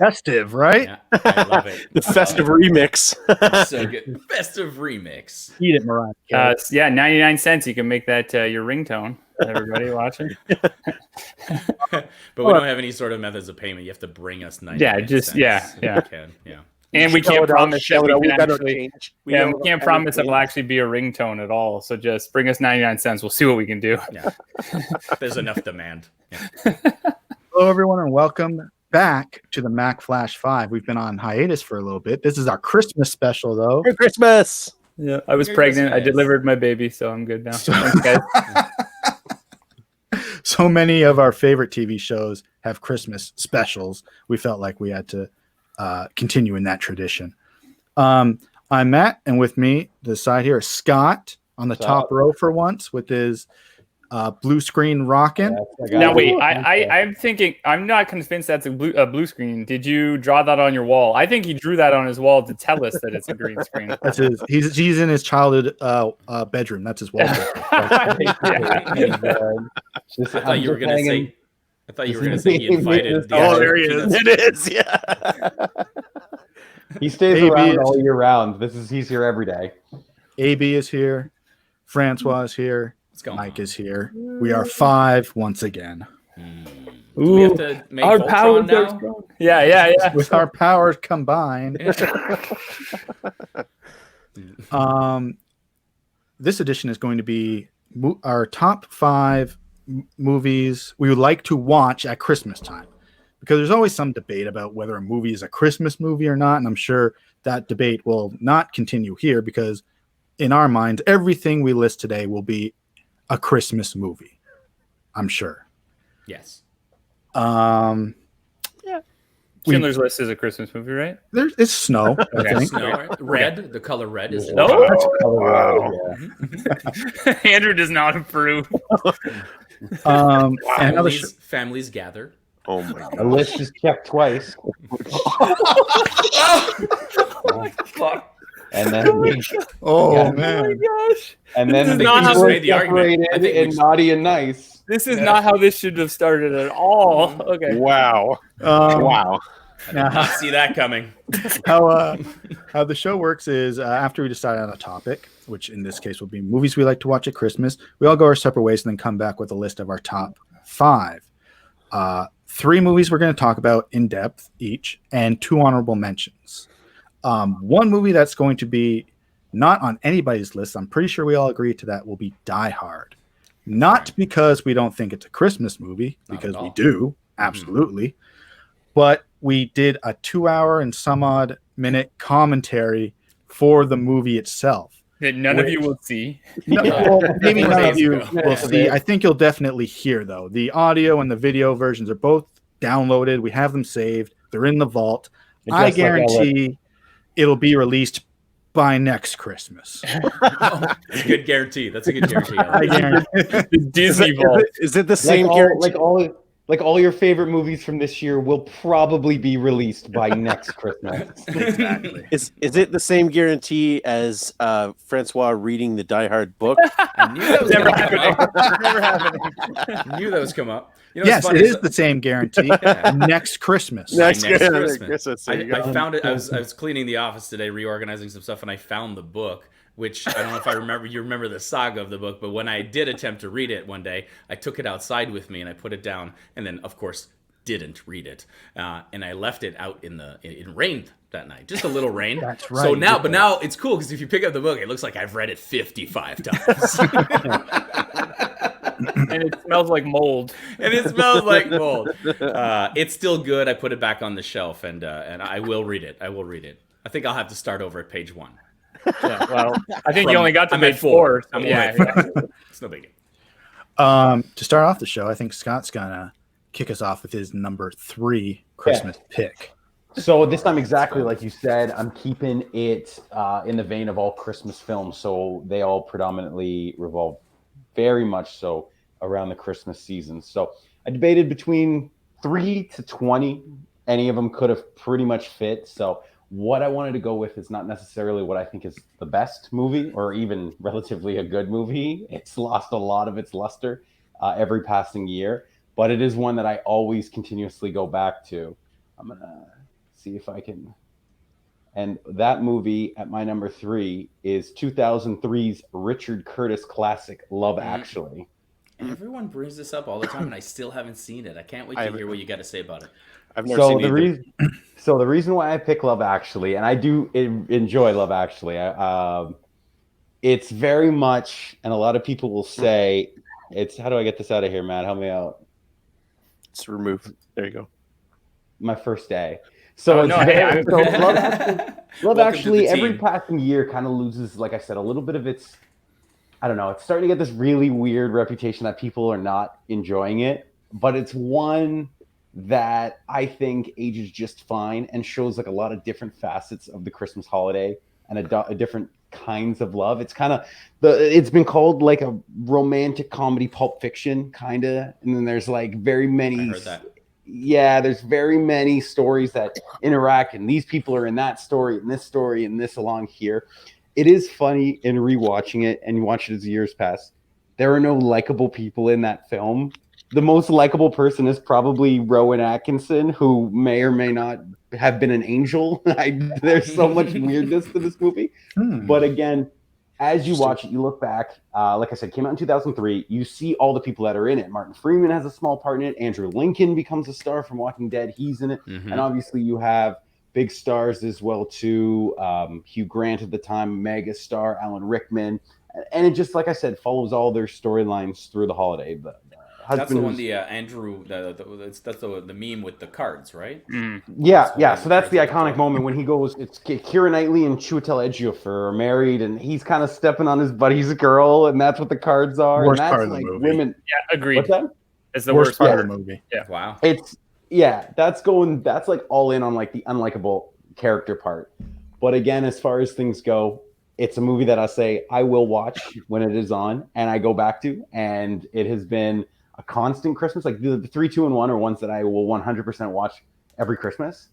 festive, right? Yeah, I love it. The festive remix. So good. Festive remix. Eat it, Mariah Carey. Yeah, 99 cents. You can make that your ringtone. Everybody watching. But we don't have any sort of methods of payment. You have to bring us 99 cents. Yeah. Yeah. And we can't promise that we can actually. We can't promise it'll actually be a ringtone at all. So just bring us 99 cents. We'll see what we can do. Yeah. There's enough demand. Yeah. Hello, everyone, and welcome back to the Mack Flash 5. We've been on hiatus for a little bit. This is our Christmas special, though. Merry Christmas! Yeah, I was pregnant. I delivered my baby, so I'm good now. Thanks, guys. So many of our favorite TV shows have Christmas specials. We felt like we had to continue in that tradition. I'm Matt, and with me, the side here is Scott on the top row for once with his blue screen rocking. Now wait, I'm thinking, I'm not convinced that's a blue screen. Did you draw that on your wall? I think he drew that on his wall to tell us that it's a green screen. That's his. He's in his childhood bedroom. That's his wallpaper. I thought you were going to say. I thought you were going to say he invited. There he is. It is. Yeah. He stays around all year round. He's here every day. AB is here. François is here. Mike is here. We are 5 once again. Do we have to make our powers now? Yeah. With our powers combined. This edition is going to be our top 5 movies we would like to watch at Christmas time, because there's always some debate about whether a movie is a Christmas movie or not, and I'm sure that debate will not continue here, because in our minds everything we list today will be a Christmas movie, I'm sure. Yes. Schindler's List is a Christmas movie, right? It's snow. I think. Snow, right? Red. The color red is snow. Wow. Andrew does not approve. Families gather. Oh my god. The list is checked twice. And then man. Oh my gosh. And then they just made the argument. In naughty and nice. This is not how this should have started at all. Okay. Wow. Wow. I see that coming. How the show works is after we decide on a topic, which in this case will be movies we like to watch at Christmas, we all go our separate ways and then come back with a list of our top 5. 3 movies we're going to talk about in depth each, and 2 honorable mentions. One movie that's going to be not on anybody's list, I'm pretty sure we all agree to that, will be Die Hard. Not because we don't think it's a Christmas movie, because we do, absolutely. But we did a 2-hour and some odd minute commentary for the movie itself. That none of you will see. Well, maybe none of you will see. I think you'll definitely hear, though. The audio and the video versions are both downloaded. We have them saved. They're in the vault. I guarantee it'll be released by next Christmas. That's a good guarantee. That's a good guarantee. I guarantee. Disney vault. Is it the same guarantee? Like all your favorite movies from this year will probably be released by next Christmas. Exactly. Is it the same guarantee as François reading the Die Hard book? I knew that was never happening. Never happening. Knew that was come up. You know, yes, it is the same guarantee. Next Christmas. Next Christmas. I found it. I was cleaning the office today, reorganizing some stuff, and I found the book. Which I don't know if I remember. You remember the saga of the book, but when I did attempt to read it one day, I took it outside with me and I put it down, and then of course didn't read it, and I left it out it rained that night, just a little rain. That's right. So now it's cool because if you pick up the book, it looks like I've read it 55 times. And it smells like mold. It's still good. I put it back on the shelf, and I will read it. I think I'll have to start over at page 1. Yeah, well, I think you only got to page 4. So yeah. It's no biggie. To start off the show, I think Scott's gonna kick us off with his number 3 Christmas pick. So this time, exactly like you said, I'm keeping it in the vein of all Christmas films. So they all predominantly revolve very much so around the Christmas season. So I debated between 3 to 20. Any of them could have pretty much fit. So what I wanted to go with is not necessarily what I think is the best movie or even relatively a good movie. It's lost a lot of its luster every passing year, but it is one that I always continuously go back to. I'm going to see if I can. And that movie at my number 3 is 2003's Richard Curtis classic, Love Actually. Everyone brings this up all the time, and I still haven't seen it. I can't wait to hear what you got to say about it. I've never seen either. So the reason why I pick Love Actually, and I do enjoy Love Actually, it's very much, and a lot of people will say, it's, how do I get this out of here, Matt? Help me out. It's removed. There you go. My first day. So, Love Actually, every passing year kind of loses, like I said, a little bit of its, I don't know, it's starting to get this really weird reputation that people are not enjoying it, but it's one that I think ages just fine and shows like a lot of different facets of the Christmas holiday and a different kinds of love. It's kind of it's been called like a romantic comedy Pulp Fiction kind of, and then there's like very many. I heard that. Yeah, there's very many stories that interact, and these people are in that story, and this along here. It is funny in rewatching it, and you watch it as years pass. There are no likable people in that film. The most likable person is probably Rowan Atkinson, who may or may not have been an angel. There's so much weirdness to this movie. But again, as you watch it, you look back, like I said, came out in 2003. You see all the people that are in it. Martin Freeman has a small part in it. Andrew Lincoln becomes a star from Walking Dead. He's in it. And obviously you have big stars as well, too. Hugh Grant at the time, mega star, Alan Rickman. And it just, like I said, follows all their storylines through the holiday. That's the one, Andrew, that's the meme with the cards, right? Yeah. So that's the iconic moment when he goes, it's Keira Knightley and Chiwetel Ejiofor are married, and he's kind of stepping on his buddy's girl, and that's what the cards are. Worst and that's part of the like movie. Women. Yeah, agreed. What's that? It's the worst part of the movie. Yeah. Wow. That's like all in on like the unlikable character part. But again, as far as things go, it's a movie that I say I will watch when it is on, and I go back to, and it has been a constant Christmas. Like the 3, 2, and 1 are ones that I will 100% watch every Christmas.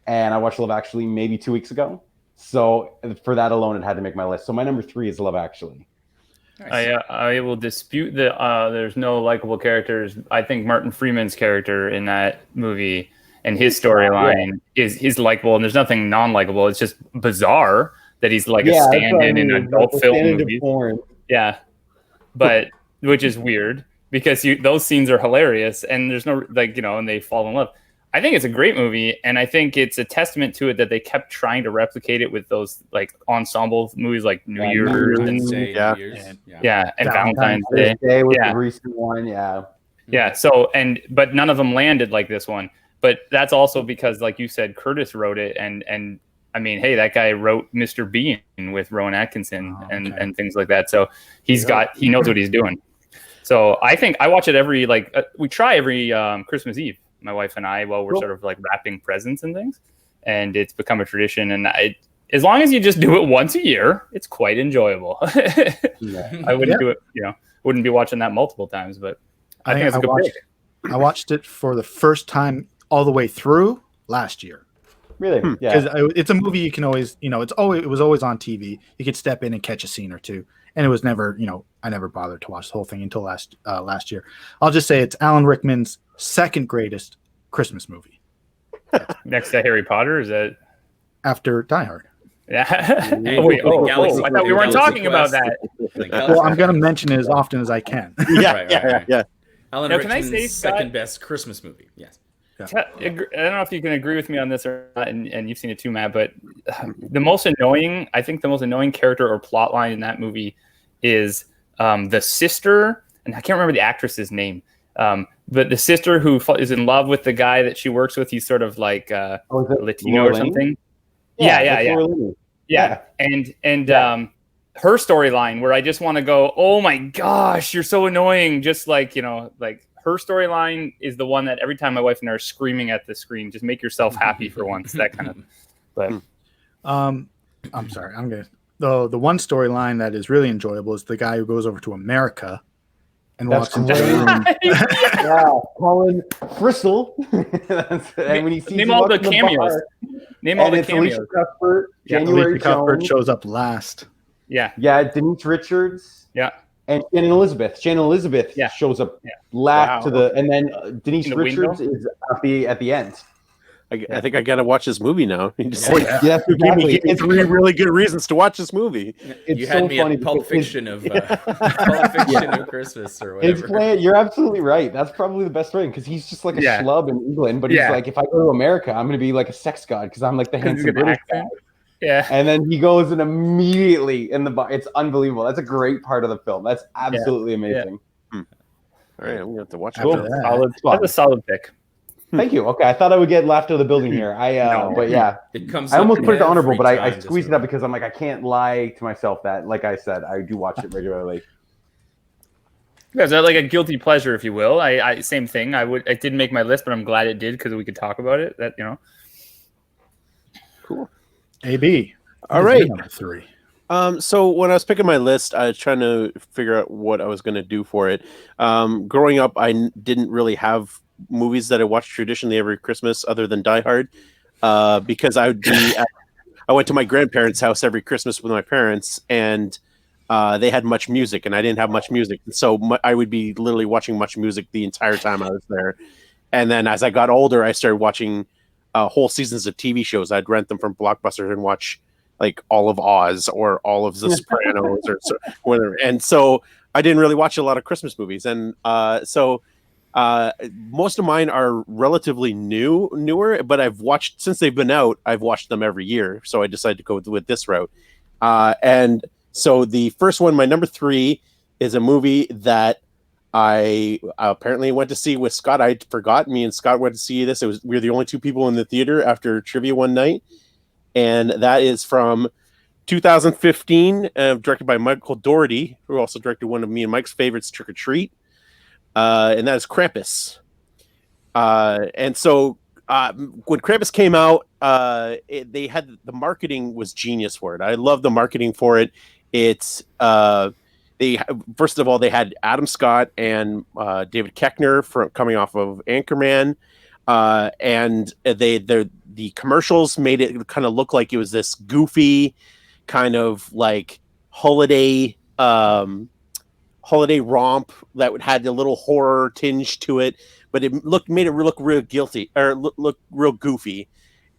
And I watched Love Actually maybe 2 weeks ago. So for that alone, it had to make my list. So my number 3 is Love Actually. Nice. I will dispute that there's no likable characters. I think Martin Freeman's character in that movie and his storyline is likable, and there's nothing non-likable. It's just bizarre that he's like a stand-in in an adult film movie. Yeah, but which is weird. Because those scenes are hilarious, and there's no and they fall in love. I think it's a great movie, and I think it's a testament to it that they kept trying to replicate it with those like ensemble movies like New Year's and Valentine's Day. Was the recent one, yeah. So but none of them landed like this one. But that's also because, like you said, Curtis wrote it, and I mean, hey, that guy wrote Mr. Bean with Rowan Atkinson and things like that. So he knows what he's doing. So I think I watch it we try every Christmas Eve, my wife and I, while we're sort of like wrapping presents and things, and it's become a tradition. And as long as you just do it once a year, it's quite enjoyable. I wouldn't do it, wouldn't be watching that multiple times, but I think it's a good pick. I watched it for the first time all the way through last year. Really? Yeah. Because it's a movie you can always, it was always on TV. You could step in and catch a scene or two. And it was never, I never bothered to watch the whole thing until last year. I'll just say it's Alan Rickman's second greatest Christmas movie. Next to Harry Potter, is that? After Die Hard. Yeah. I thought we weren't talking about that. Well, I'm going to mention it as often as I can. Yeah. Alan Rickman's second best Christmas movie. Yes. I don't know if you can agree with me on this or not, and you've seen it too, Matt, but the most annoying character or plot line in that movie is the sister, and I can't remember the actress's name, but the sister who is in love with the guy that she works with. He's sort of like Latino or something. Yeah. And her storyline, where I just want to go, oh my gosh, you're so annoying. Just like, her storyline is the one that every time my wife and I are screaming at the screen, just make yourself happy for once. That kind of. But I'm sorry. The one storyline that is really enjoyable is the guy who goes over to America and walks into the room. Colin Frissell. And when you see name all the cameos. Name all the cameos. Alicia Cuthbert, January Cuthbert shows up last. Yeah. Denise Richards. Yeah. And Shannon Elizabeth. shows up last and then Denise Richards is at the end. I think I gotta watch this movie now. You just Yes, exactly. gave me three really good reasons to watch this movie. It's You had so me funny at Pulp because Fiction of Christmas or it's whatever. you're absolutely right. That's probably the best thing because he's just like a schlub in England, but he's like, if I go to America, I'm gonna be like a sex god because I'm like the handsome British guy. Yeah. And then he goes and immediately it's unbelievable. That's a great part of the film. That's absolutely amazing. All right, I'm gonna have to watch it. Cool. That's a solid pick. Thank you. Okay, I thought I would get laughed out of the building here. But yeah, It comes I almost put it to honorable, but I every time squeezed it up because I'm like, I can't lie to myself that, like I said, I do watch it regularly. Yeah, so like a guilty pleasure, if you will. I same thing. It didn't make my list, but I'm glad it did because we could talk about it. That Cool. AB. All right. Number 3. So when I was picking my list, I was trying to figure out what I was going to do for it. Growing up, I didn't really have movies that I watched traditionally every Christmas other than Die Hard, because I went to my grandparents' house every Christmas with my parents, and they had Much Music, and I didn't have Much Music. So I would be literally watching Much Music the entire time I was there. And then as I got older, I started watching whole seasons of TV shows. I'd rent them from Blockbuster and watch like all of Oz or all of The Sopranos or whatever. And so I didn't really watch a lot of Christmas movies. And so most of mine are relatively newer, but I've watched, since they've been out, I've watched them every year. So I decided to go with this route. And so the first one, my number 3, is a movie that I apparently went to see with Scott. I forgot. Me and Scott went to see this. We were the only 2 people in the theater after trivia one night. And that is from 2015, directed by Michael Dougherty, who also directed one of me and Mike's favorites, Trick or Treat. And that is Krampus. And so when Krampus came out, they had the marketing was genius for it. I love the marketing for it. It's first of all, they had Adam Scott and David Koechner coming off of Anchorman, and the commercials made it kind of look like it was this goofy kind of like holiday romp that had a little horror tinge to it, but it made it look real guilty or look real goofy.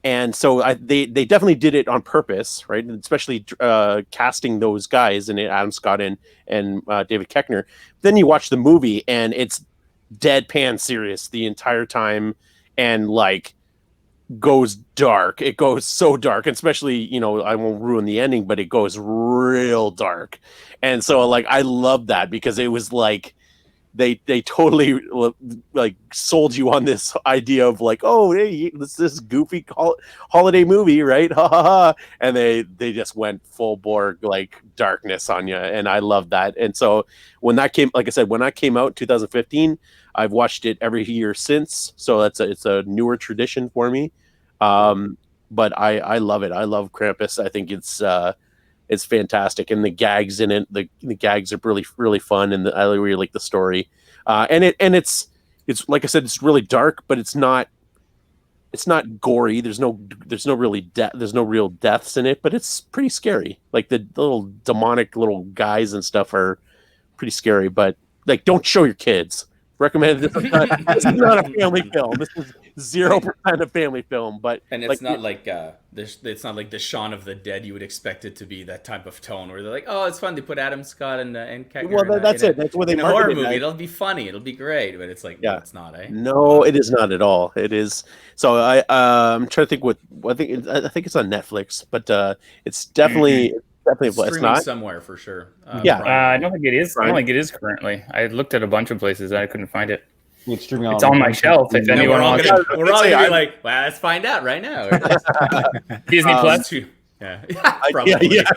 And so they definitely did it on purpose, right? Especially casting those guys in it, Adam Scott and David Koechner. Then you watch the movie and it's deadpan serious the entire time, and like goes dark. It goes so dark, especially, I won't ruin the ending, but it goes real dark. And so like I love that because it was like they totally like sold you on this idea of like, oh, hey, this goofy holiday movie, right? Ha ha ha. And they just went full bore like darkness on you, and I love that. And so when that came, like I said, when that came out in 2015, I've watched it every year since. So it's a newer tradition for me. But I love it. I love Krampus. I think it's fantastic, and the gags in it, the gags are really, really fun, and I really like the story. And it's like I said, it's really dark, but it's not gory. There's no real deaths in it, but it's pretty scary. Like the little demonic little guys and stuff are pretty scary. But like, don't show your kids. Recommend this is not a family film. This is 0% a family film, but it's not like it's not like the Shaun of the Dead you would expect it to be, that type of tone where they're like, oh, it's fun, they put Adam Scott and Koechner. Well, that's it. That's what they in a horror marketed movie. it. It'll be funny. It'll be great, but it's like, no, it's not, eh? No, it is not at all. It is. So I'm trying to think what I think it's on Netflix, but it's definitely. Definitely, it's not somewhere for sure. I don't think it is. I don't think it is currently. I looked at a bunch of places and I couldn't find it. It's streaming. It's on my shelf. If anyone wants, we're all gonna be like, well, let's find out right now. Disney Plus. Yeah, probably. Yeah.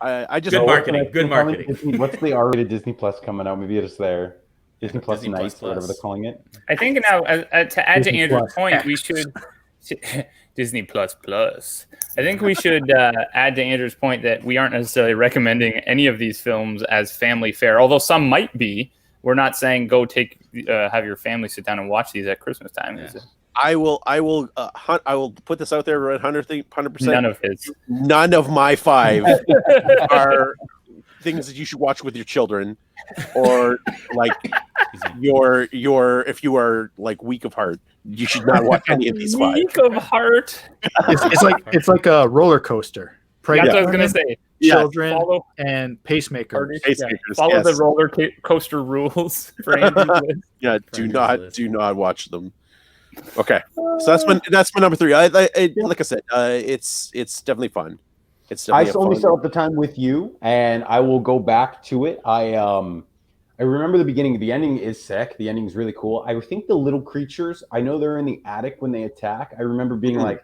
I just good marketing. What's the R-rated Disney Plus coming out? Maybe it's there. Disney Plus Nights, or whatever they're calling it. I think now, to add to Andrew's point, we should. Disney Plus. I think we should add to Andrew's point that we aren't necessarily recommending any of these films as family fare, although some might be. We're not saying go have your family sit down and watch these at Christmas time. Yeah. I will put this out there 100%. None of my 5 are things that you should watch with your children. or like if you are like weak of heart, you should not watch any of these 5. Weak of heart. It's like a roller coaster. That's what I was gonna say. Children and pacemakers. Follow the roller coaster rules for Andrew's list. Yeah, do not watch them. Okay, so that's my number 3. I like I said, it's definitely fun. It's definitely I only set up the time with you, and I will go back to it. I remember the beginning. The ending is sick. The ending is really cool. I think the little creatures, I know they're in the attic when they attack. I remember being like,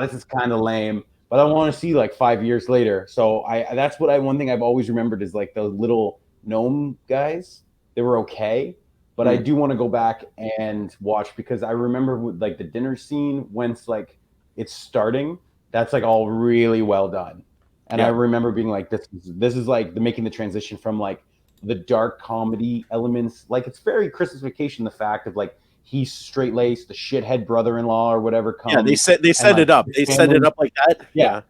this is kind of lame, but I want to see like 5 years later. So that's one thing I've always remembered is like the little gnome guys. They were okay, but I do want to go back and watch because I remember like the dinner scene when it's starting. That's like all really well done. And I remember being like, this is like making the transition from like the dark comedy elements. Like it's very Christmas Vacation. The fact of like, he's straight laced, the shithead brother-in-law or whatever comes. Yeah, they set it up. They set it up like that. Yeah.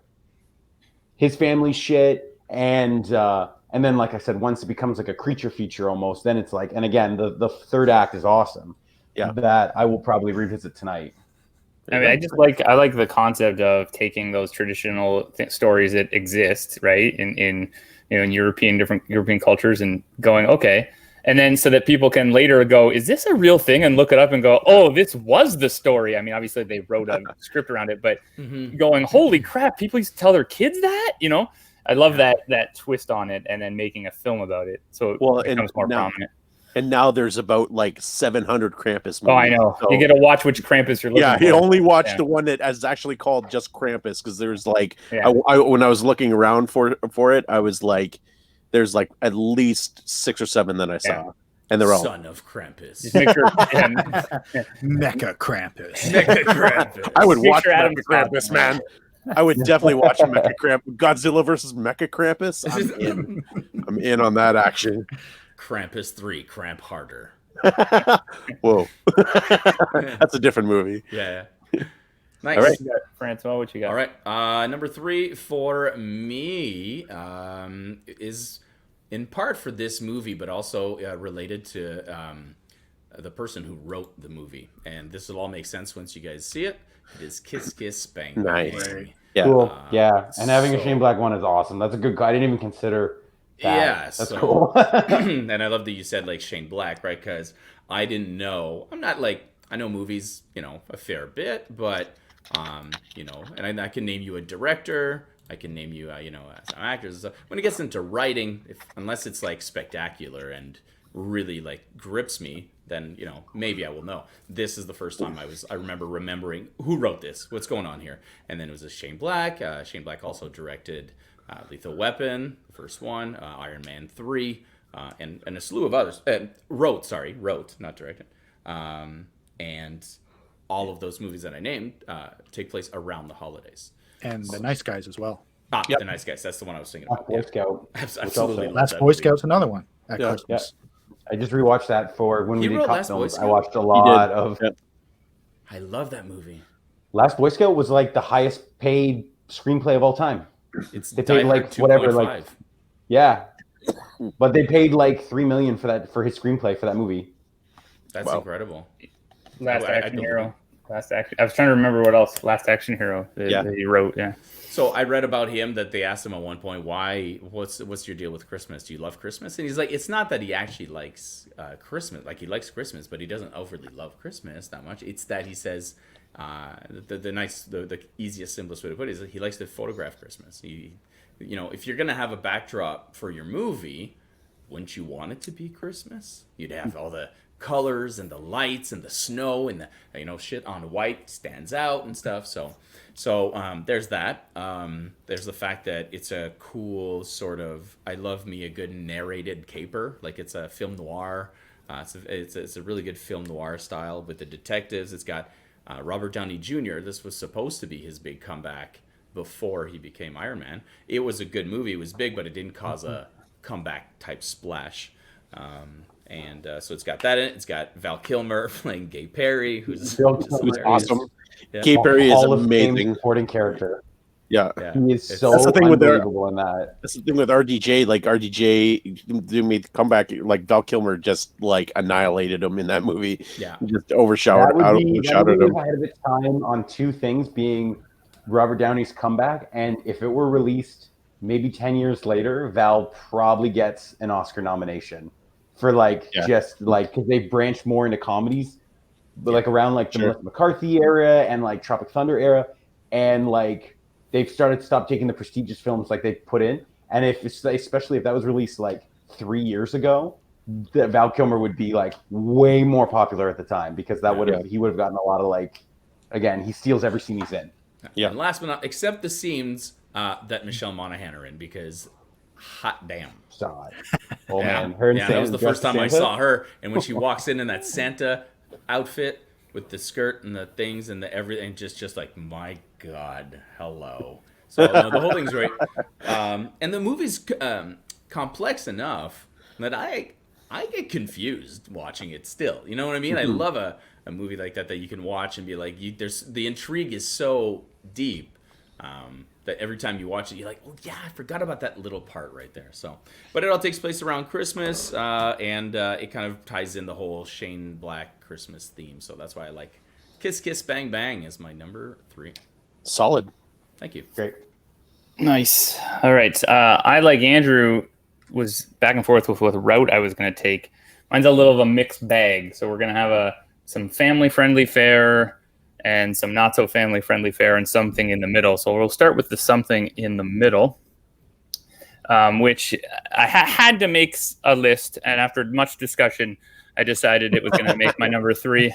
His family shit. And then, like I said, once it becomes like a creature feature almost, then it's like, and again, the third act is awesome. Yeah. That I will probably revisit tonight. I mean, I like the concept of taking those traditional stories that exist, right, in different European cultures, and going, okay, and then so that people can later go, is this a real thing, and look it up and go, oh, this was the story. I mean, obviously they wrote a script around it, but going, holy crap, people used to tell their kids that, I love that twist on it, and then making a film about it, so it becomes more prominent. And now there's about like 700 Krampus movies. Oh, I know. So, you get to watch which Krampus you're looking for. Yeah, you only watch the one that is actually called just Krampus, because there's like, when I was looking around for it, I was like, there's like at least 6 or 7 that I saw. And they're all Son of Krampus. Just make sure, Mecha Krampus. Mecha Krampus. I would watch Mecha Krampus, man. I would definitely watch Mecha Krampus. Godzilla versus Mecha Krampus. I'm in on that action. Krampus 3, Cramp Harder. Whoa. That's a different movie. Yeah. Nice. All right. Francois, what you got? All right. Number 3 for me is in part for this movie, but also related to the person who wrote the movie. And this will all make sense once you guys see it. It is Kiss Kiss Bang Bang. Nice. Yeah. Cool. And having a Shane Black one is awesome. That's a good. I didn't even consider that. Yeah, that's cool. And I love that you said like Shane Black, right? Because I didn't know. I'm not like, I know movies, a fair bit, but and I can name you a director. I can name you, some actors and stuff. When it gets into writing, unless it's like spectacular and really like grips me, then maybe I will know. This is the first time I remembering who wrote this, what's going on here, and then it was a Shane Black. Shane Black also directed Lethal Weapon, the first one, Iron Man 3, and a slew of others. Wrote, not directed. And all of those movies that I named take place around the holidays. And The Nice Guys as well. The Nice Guys. That's the one I was thinking about. Boy Scout. Absolutely. Last Boy Scout's another one at Christmas. I just rewatched that for when we did Cop Last Films. Boy I watched a lot of. I love that movie. Last Boy Scout was like the highest paid screenplay of all time. They paid like whatever, like but they paid like $3 million for his screenplay for that movie. That's incredible. Last Action Hero. I was trying to remember what else. Last Action Hero that he wrote. Yeah. So I read about him that they asked him at one point, what's your deal with Christmas? Do you love Christmas? And he's like, it's not that he actually likes Christmas. Like, he likes Christmas, but he doesn't overly love Christmas that much. It's that he says, the easiest, simplest way to put it is that he likes to photograph Christmas. If you're going to have a backdrop for your movie, wouldn't you want it to be Christmas? You'd have all the colors and the lights and the snow and the shit on white stands out and stuff. So there's that. There's the fact that it's a cool sort of, I love me a good narrated caper. Like, it's a film noir. It's a really good film noir style with the detectives. It's got Robert Downey Jr. This was supposed to be his big comeback before he became Iron Man. It was a good movie. It was big, but it didn't cause a comeback type splash. So it's got that in it. It's got Val Kilmer playing Gay Perry, who's awesome. Yeah. Gay Perry is amazing. Supporting character. Yeah. He is so That's the thing with unbelievable in that. That's the thing with RDJ. Like RDJ made the comeback. Like Val Kilmer just like annihilated him in that movie. Yeah. Just overshadowed That him. movie was ahead of its time on two things, being Robert Downey's comeback, and if it were released maybe 10 years later, Val probably gets an Oscar nomination for just because they branched more into comedies, but like around like the Melissa McCarthy era and like Tropic Thunder era, and like they've started to stop taking the prestigious films like they put in, and especially if that was released like 3 years ago, that Val Kilmer would be like way more popular at the time, because he would have gotten a lot of like, again, he steals every scene he's in. Yeah. And last but not, except the scenes that Michelle Monaghan are in, because hot damn. Saw it. Oh Yeah. man, her and that was the first time I Santa? saw her, and when she walks in that Santa outfit with the skirt and the things and the everything, just like, my God, hello. So no, the whole thing's great, and the movie's complex enough that I get confused watching it still. You know what I mean? I love a movie like that you can watch and be like, the intrigue is so deep that every time you watch it, you're like, oh yeah, I forgot about that little part right there. So, but it all takes place around Christmas, and it kind of ties in the whole Shane Black Christmas theme. So that's why I like Kiss Kiss Bang Bang as my number 3. Solid. Thank you. Great. Nice. All right. I, like Andrew, was back and forth with what route I was going to take. Mine's a little of a mixed bag. So we're going to have some family-friendly fare and some not-so-family-friendly fare and something in the middle. So we'll start with the something in the middle, which I had to make a list. And after much discussion, I decided it was going to make my number 3.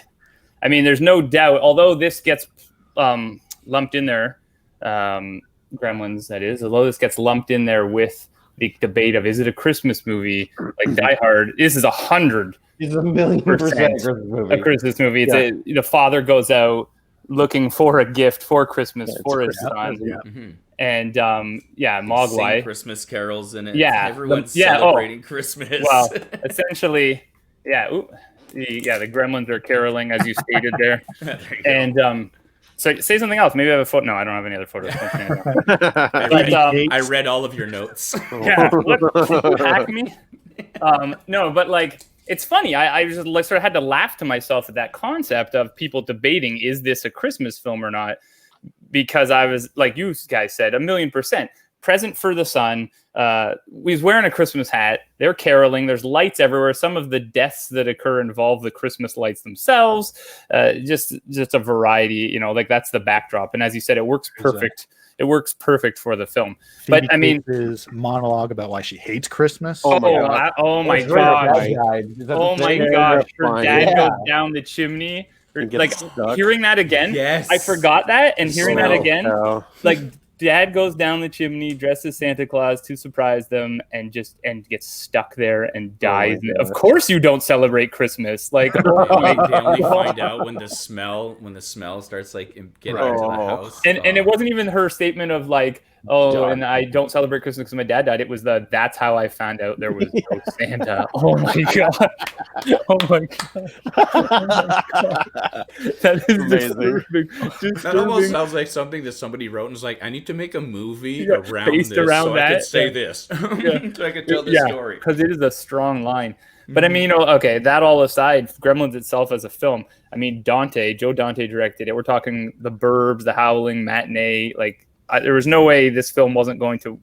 I mean, there's no doubt, although this gets lumped in there, Gremlins, that is, although this gets lumped in there with the debate of, is it a Christmas movie like Die Hard? This is 100%. It's 1,000,000% a Christmas movie. It's the father goes out looking for a gift for Christmas for his son. And Mogwai. Sing Christmas carols in it. Yeah. Everyone's celebrating Christmas. Well, essentially, the Gremlins are caroling, as you stated there. There you go. And so say something else. Maybe I have a photo. No, I don't have any other photos. I read all of your notes. Yeah, what hack me? No, but like, it's funny. I just sort of had to laugh to myself at that concept of people debating, is this a Christmas film or not? Because I was, like you guys said, 1,000,000%. Present for the son. He's wearing a Christmas hat. They're caroling. There's lights everywhere. Some of the deaths that occur involve the Christmas lights themselves. Just a variety, like that's the backdrop. And as you said, it works perfect. It works perfect for the film. Phoebe But I mean, his monologue about why she hates Christmas. oh my god! Her dad goes down the chimney. Like stuck. Hearing that again, Yes. I forgot that, and hearing that again, Oh. like Dad goes down the chimney dressed as Santa Claus to surprise them, and gets stuck there and dies. Of course, you don't celebrate Christmas. Like They only find out when the smell starts like getting into the house. And it wasn't even her statement of like, oh, and I don't celebrate Christmas because my dad died. It was that's how I found out there was no Santa. Oh my god! Oh my god! That is amazing. That almost sounds like something that somebody wrote and was like, I need to make a movie around based this around so that. I could say this. So I could tell this story. Because it is a strong line. But I mean, okay, that all aside, Gremlins itself as a film, I mean, Joe Dante directed it. We're talking The Burbs, The Howling, Matinee. Like, there was no way this film wasn't going to,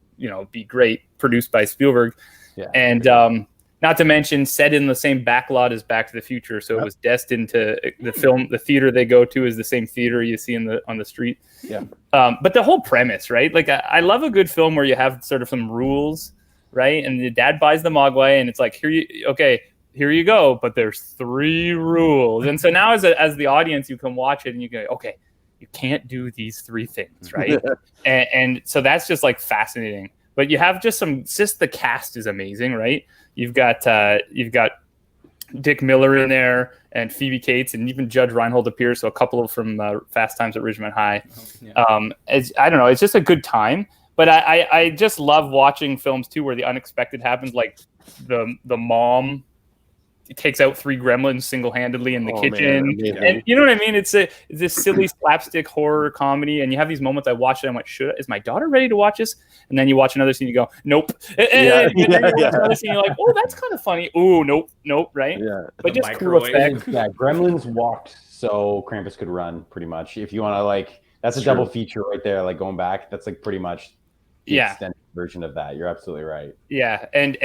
be great, produced by Spielberg. Yeah. And not to mention set in the same backlot as Back to the Future. So it was destined to the theater they go to is the same theater you see on the street. Yeah. But the whole premise, right? Like, I love a good film where you have sort of some rules, right? And the dad buys the Mogwai, and it's like, here you go, but there's 3 rules. And so now as the audience, you can watch it and you go, okay, you can't do these 3 things, right? and so that's just like fascinating. But you have just the cast is amazing, right? You've got Dick Miller in there and Phoebe Cates, and even Judge Reinhold appears. So a couple from Fast Times at Ridgemont High. I don't know. It's just a good time. But I just love watching films too where the unexpected happens, like the mom takes out 3 gremlins single-handedly in the kitchen. Man, and you know what I mean? It's this silly slapstick horror comedy, and you have these moments. I watch it, I'm like, is my daughter ready to watch this? And then you watch another scene, you go, nope. And then you watch another scene, you're like, oh, that's kind of funny. Oh, nope, right? Yeah. But The just cool effects. Yeah, Gremlins walked so Krampus could run, pretty much. If you want to, like, that's a double feature right there. Like, going back, that's like pretty much the extended version of that. You're absolutely right. Yeah, and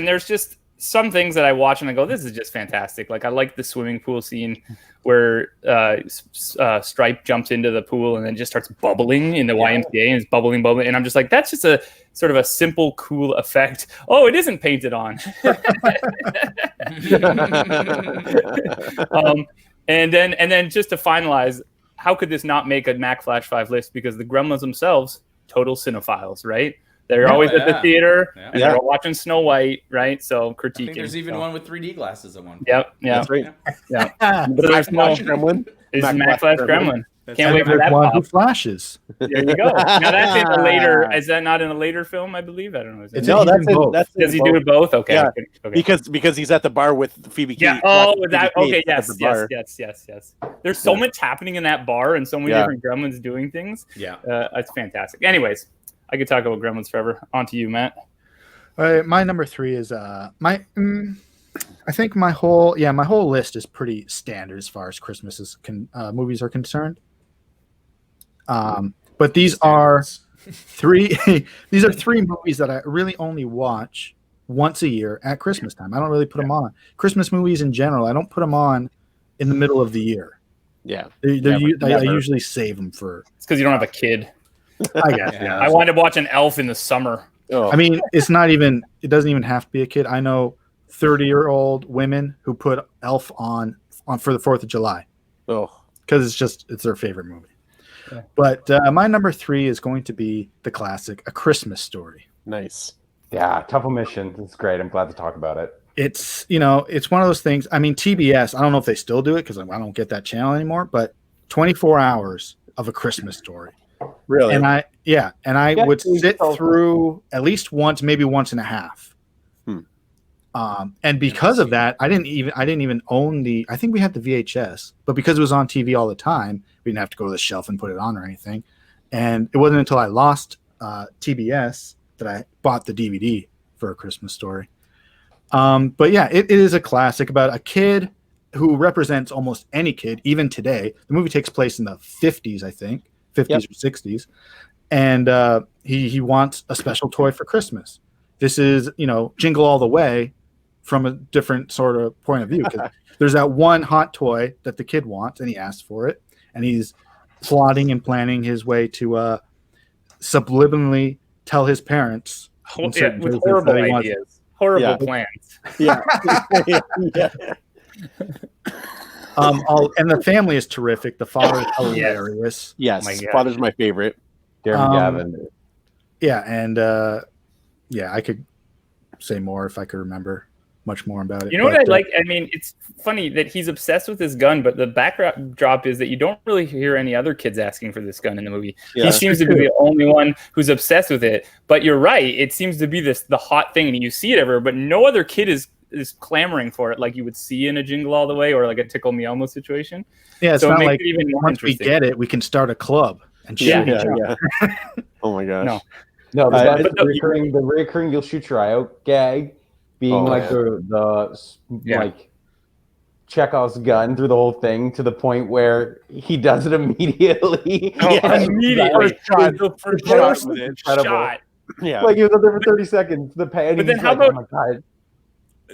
there's just some things that I watch and I go, this is just fantastic. Like, I like the swimming pool scene where Stripe jumps into the pool and then just starts bubbling in the YMCA and it's bubbling, and I'm just like, that's just a sort of a simple, cool effect. Oh, it isn't painted on. And then just to finalize, how could this not make a Mack Flash 5 list? Because the Gremlins themselves, total cinephiles, right? They're always at the theater, and they're all watching Snow White, right? So critiquing. I think there's even one with 3D glasses at one point. Yep. That's right. Yeah. But there's no Gremlin. Is Mack Flash Gremlin. Can't wait for that one pop. who flashes. There you go. Now that's in a later. Is that not in a later film? I believe. I don't know. Does he do it both? Okay. Yeah. Okay. Because he's at the bar with Phoebe. Yeah. Oh, that. Okay. Yes. There's so much happening in that bar and so many different Gremlins doing things. Yeah. It's fantastic. Anyways, I could talk about Gremlins forever. On to you, Matt. All right, my number 3 is I think my whole list is pretty standard as far as Christmas movies are concerned. But these are 3 movies that I really only watch once a year at Christmas time. I don't really put them on. Christmas movies in general, I don't put them on in the middle of the year. Yeah. I usually save them for. It's because you don't have a kid. I guess. Yeah. I wind up watching Elf in the summer. I mean, it doesn't even have to be a kid. I know 30-year-old women who put Elf on for the 4th of July. Oh, because it's their favorite movie. Yeah. But my number 3 is going to be the classic, A Christmas Story. Nice. Yeah, tough omission. It's great. I'm glad to talk about it. It's it's one of those things. I mean, TBS, I don't know if they still do it because I don't get that channel anymore, but 24 hours of A Christmas Story. Really? And I would sit through at least once, maybe once and a half. And because of that, I didn't even own I think we had the VHS, but because it was on TV all the time, we didn't have to go to the shelf and put it on or anything. And it wasn't until I lost TBS that I bought the DVD for A Christmas Story. But yeah, it is a classic about a kid who represents almost any kid, even today. The movie takes place in the 50s, I think. 50s or 60s, and he wants a special toy for Christmas. This is Jingle All the Way from a different sort of point of view, because there's that one hot toy that the kid wants and he asks for it, and he's plotting and planning his way to subliminally tell his parents with horrible ideas, horrible plans. Yeah. And the family is terrific. The father is hilarious. Yes, father's my favorite. Jeremy Gavin. Yeah, and I could say more if I could remember much more about it. You know what I like? I mean, it's funny that he's obsessed with his gun, but the backdrop is that you don't really hear any other kids asking for this gun in the movie. Yeah, he seems to be the only one who's obsessed with it. But you're right; it seems to be the hot thing, and you see it everywhere. But no other kid is clamoring for it like you would see in a Jingle All the Way or like a Tickle Me Elmo situation. Yeah, it's not like even once we get it, we can start a club and shoot each other. Oh my gosh. No, the recurring you'll shoot your eye out gag being like Chekhov's gun through the whole thing to the point where he does it immediately. Immediately. First shot. Yeah. Like he was up there for 30 seconds. But then how about? Oh my God.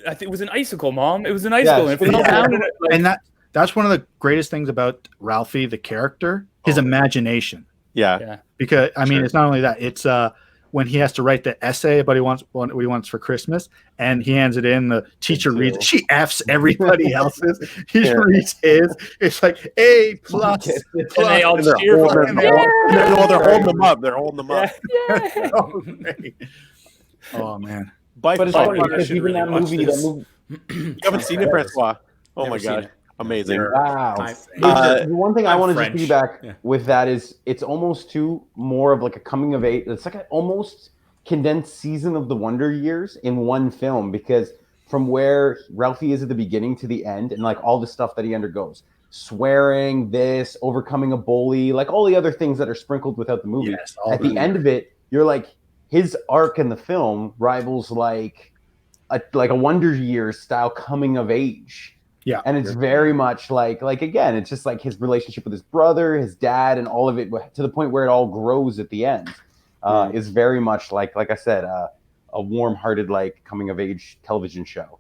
I think it was an icicle, Mom. It was an icicle. And that's one of the greatest things about Ralphie, the character, his imagination. Yeah. Because I mean, it's not only that; it's when he has to write the essay about what he wants for Christmas, and he hands it in. The teacher reads it. She F's everybody else's. He reads his. It's like A+. And they all cheer for him. They're holding them up. They're holding them up. Oh man. But it's funny because even that movie, you haven't seen it, François? Oh my God. Amazing. Wow. The one thing I want to just piggyback with that is it's almost more of like a coming of age. It's like an almost condensed season of the Wonder Years in one film, because from where Ralphie is at the beginning to the end, and like all the stuff that he undergoes, swearing, this, overcoming a bully, like all the other things that are sprinkled without the movie. Yes, At the end of it, you're like, his arc in the film rivals like a Wonder Years style coming of age. Yeah. And it's very much like again, it's just like his relationship with his brother, his dad, and all of it, to the point where it all grows at the end. Is very much like I said, a warm-hearted, like, coming of age television show.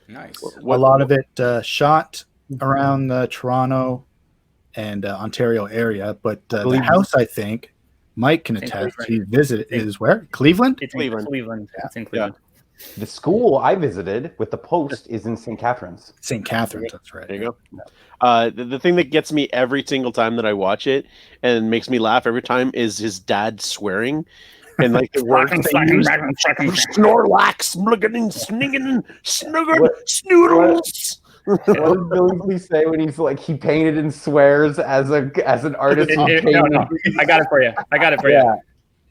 Nice. A lot of it shot around the Toronto and Ontario area, but the house, I think Mike can attest, he visited is where? Cleveland? It's Cleveland. in Cleveland. Yeah. It's in Cleveland. The school I visited with the Post is in St. Catharines. St. Catharines, that's right. There you go. The thing that gets me every single time that I watch it and makes me laugh every time is his dad swearing. And like the words they use, Snorlax, Smuggin, Sniggin, Snugger, Snoodles. What does Billingsley say when he's like, he painted and swears as an artist? No. I got it for you. Yeah.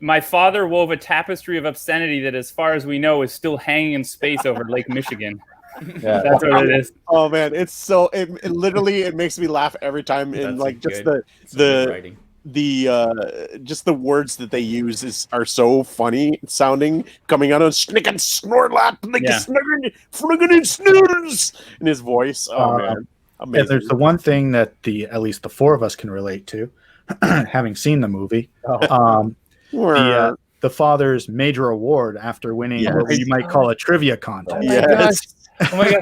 My father wove a tapestry of obscenity that, as far as we know, is still hanging in space over Lake Michigan. Yeah. That's what it is. Oh man, it's so it literally it makes me laugh every time. And like just just the words that they use are so funny sounding, coming out of Snick and Snorlap, like Snuggin and Snoodles in his voice. Oh man, amazing. And there's the one thing that at least the four of us can relate to, having seen the movie. The father's major award after winning what you might call a trivia contest. Oh my gosh.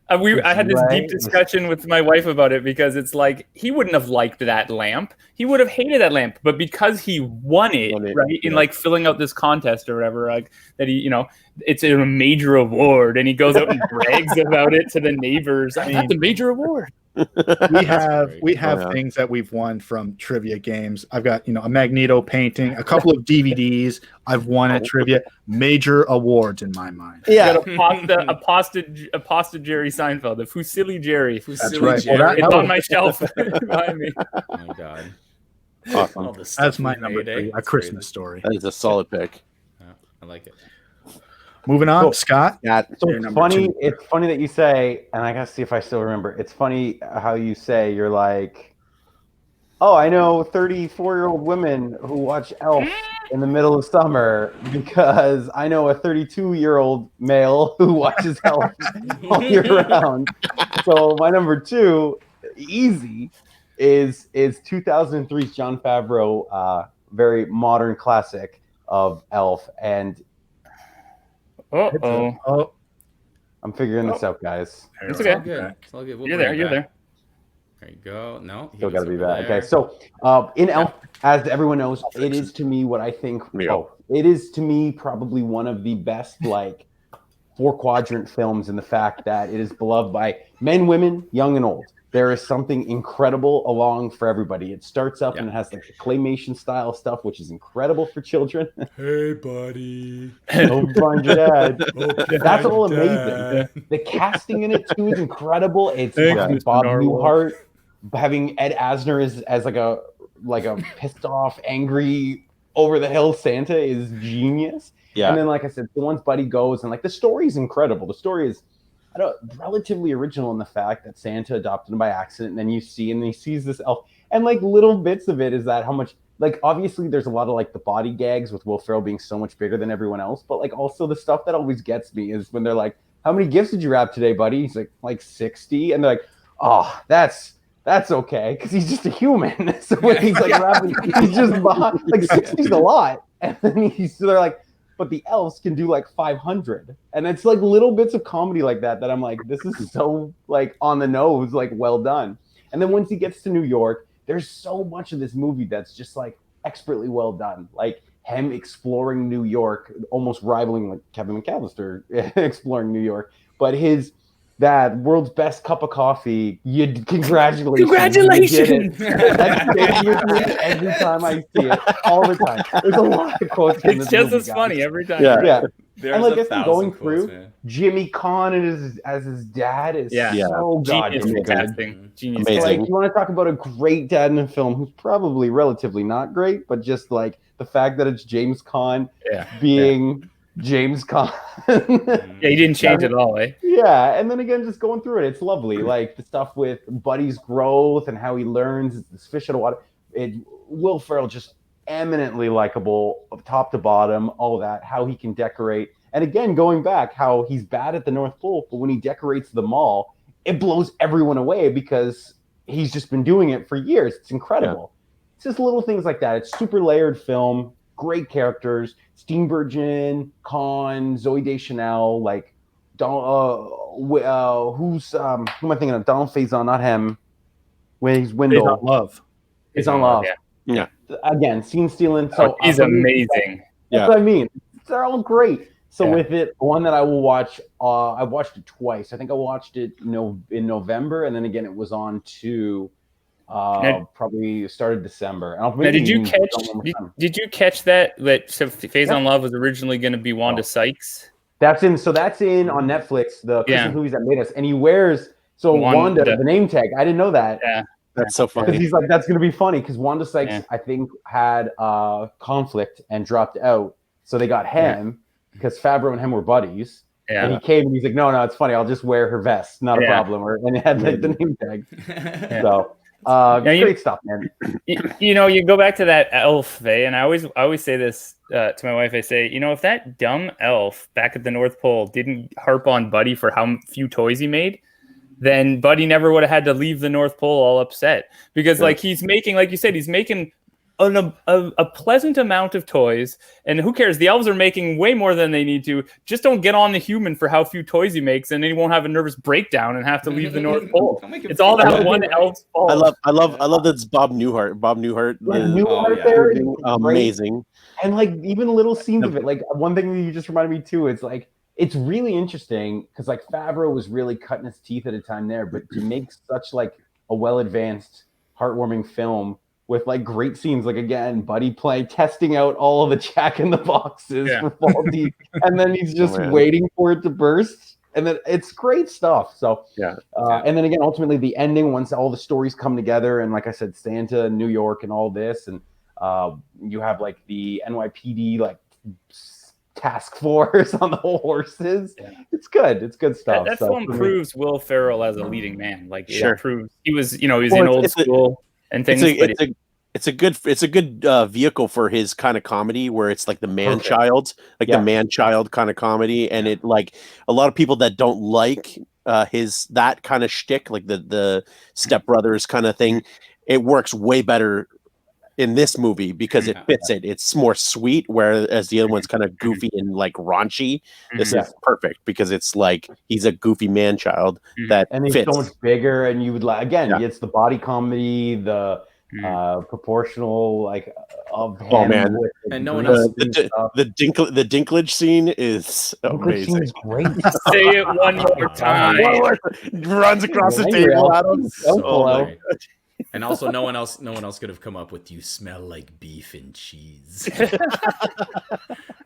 I had this deep discussion with my wife about it, because it's like, he wouldn't have liked that lamp. He would have hated that lamp. But because he won it, right, in like filling out this contest or whatever, like that it's a major award, and he goes out and brags about it to the neighbors. I got the major award. We have things that we've won from trivia games. I've got a Magneto painting, a couple of DVDs I've won at trivia. Major awards in my mind. Yeah, a pasta Jerry Seinfeld, the Fusilli Jerry. That's right. It's on my shelf behind me. Oh my god. Awesome. That's my number 3, a Christmas story. That is a solid pick. I like it. Moving on, Scott. So it's funny. It's funny that you say, and I gotta see if I still remember. It's funny how you say you're like, oh, I know 34-year-old women who watch Elf in the middle of summer, because I know a 32-year-old male who watches Elf all year round. So my number 2, easy, is 2003's Jon Favreau, very modern classic of Elf. And I'm figuring this out, guys. It's okay. It's all good. You're there. There you go. No, still got to be back. Okay, so in Elf, as everyone knows, it is to me what I think. It is to me probably one of the best like 4-quadrant films, in the fact that it is beloved by men, women, young and old. There is something incredible along for everybody. It starts up and it has like the claymation style stuff, which is incredible for children. Hey, buddy. Go find your dad. That's all amazing. The casting in it too is incredible. It's Bob Newhart having Ed Asner as like a pissed off, angry, over the hill Santa is genius. Yeah. And then, like I said, the once Buddy goes, and like the story is incredible. The story is relatively original in the fact that Santa adopted him by accident, and then he sees this elf, and like little bits of it is that how much, like, obviously there's a lot of like the body gags with Will Ferrell being so much bigger than everyone else, but like also the stuff that always gets me is when they're like, how many gifts did you wrap today, buddy? He's like 60, and they're like, oh, that's okay, because he's just a human. So when he's like wrapping, he's just behind, like 60's a lot, and then they're like, but the elves can do like 500. And it's like little bits of comedy like that I'm like, this is so like on the nose, like well done. And then once he gets to New York, there's so much of this movie that's just like expertly well done. Like him exploring New York, almost rivaling like Kevin McAllister exploring New York. But that world's best cup of coffee, congratulations. You did it. That's every time I see it, all the time. There's a lot of quotes. It's just as funny every time. Yeah. There's and like as going quotes, through, man. Jimmy Kahn as his dad is so goddamn casting. Genius. Like, you want to talk about a great dad in a film who's probably relatively not great, but just like the fact that it's James Caan being James Caan. Yeah, he didn't change at all, eh? Yeah, and then again, just going through it, it's lovely. Like the stuff with Buddy's growth and how he learns this fish out of water. Will Ferrell just eminently likable, top to bottom, all of that. How he can decorate, and again, going back, how he's bad at the North Pole, but when he decorates the mall, it blows everyone away because he's just been doing it for years. It's incredible. Yeah. It's just little things like that. It's super layered film, great characters. Steenburgen, Caan, Zooey Deschanel, like who am I thinking of? Donald Faison, not him. When he's Wendell. Faison Love. Faison Love. Yeah. Again, scene stealing. So he's amazing. That's what I mean. They're all great. So with it, one that I will watch, I watched it twice. I think I watched it in November, and then again it was on to probably started December. Now, did you catch that Faison Love was originally going to be Wanda Sykes? That's in on Netflix, the Christmas movies that made us, and he wears Wanda the name tag. I didn't know that. Yeah, that's so funny. He's like, that's going to be funny because Wanda Sykes I think had conflict and dropped out, so they got him because Favreau and him were buddies. Yeah. And he came and he's like, no, it's funny. I'll just wear her vest, not a problem. And it had like the name tag. So. Great stuff, man. You go back to that elf, and I always say this to my wife. I say, if that dumb elf back at the North Pole didn't harp on Buddy for how few toys he made, then Buddy never would have had to leave the North Pole all upset because, like, he's making, like you said, he's making a pleasant amount of toys, and who cares? The elves are making way more than they need to. Just don't get on the human for how few toys he makes, and then he won't have a nervous breakdown and have to leave the North Pole. It's all that one elf's fault. I love that it's Bob Newhart. There, amazing. And like even little scenes of it. Like one thing that you just reminded me too. It's like it's really interesting because like Favreau was really cutting his teeth at a time there, but to make such like a well advanced, heartwarming film. With like great scenes, like again, Buddy testing out all of the Jack in the Boxes for faulty, and then he's just waiting for it to burst, and then it's great stuff. So and then again, ultimately the ending once all the stories come together, and like I said, Santa, New York, and all this, and you have like the NYPD like task force on the horses. Yeah. It's good stuff. That film proves Will Ferrell as a leading man. Like it proves he was in old school. And things, it's a good vehicle for his kind of comedy where it's like the man-child, the man-child kind of comedy, and it like a lot of people that don't like that kind of shtick, like the Step Brothers kind of thing, it works way better in this movie because it fits it. It's more sweet, whereas the other one's kind of goofy and like raunchy. This is perfect because it's like he's a goofy man-child and he's fits. So much bigger, and you would it's the body comedy, the proportional like of him. Oh man, and no one else. The Dinklage scene is amazing. Scene is great. Say it one more time. Runs across the table at him. So and also, no one else could have come up with "You smell like beef and cheese."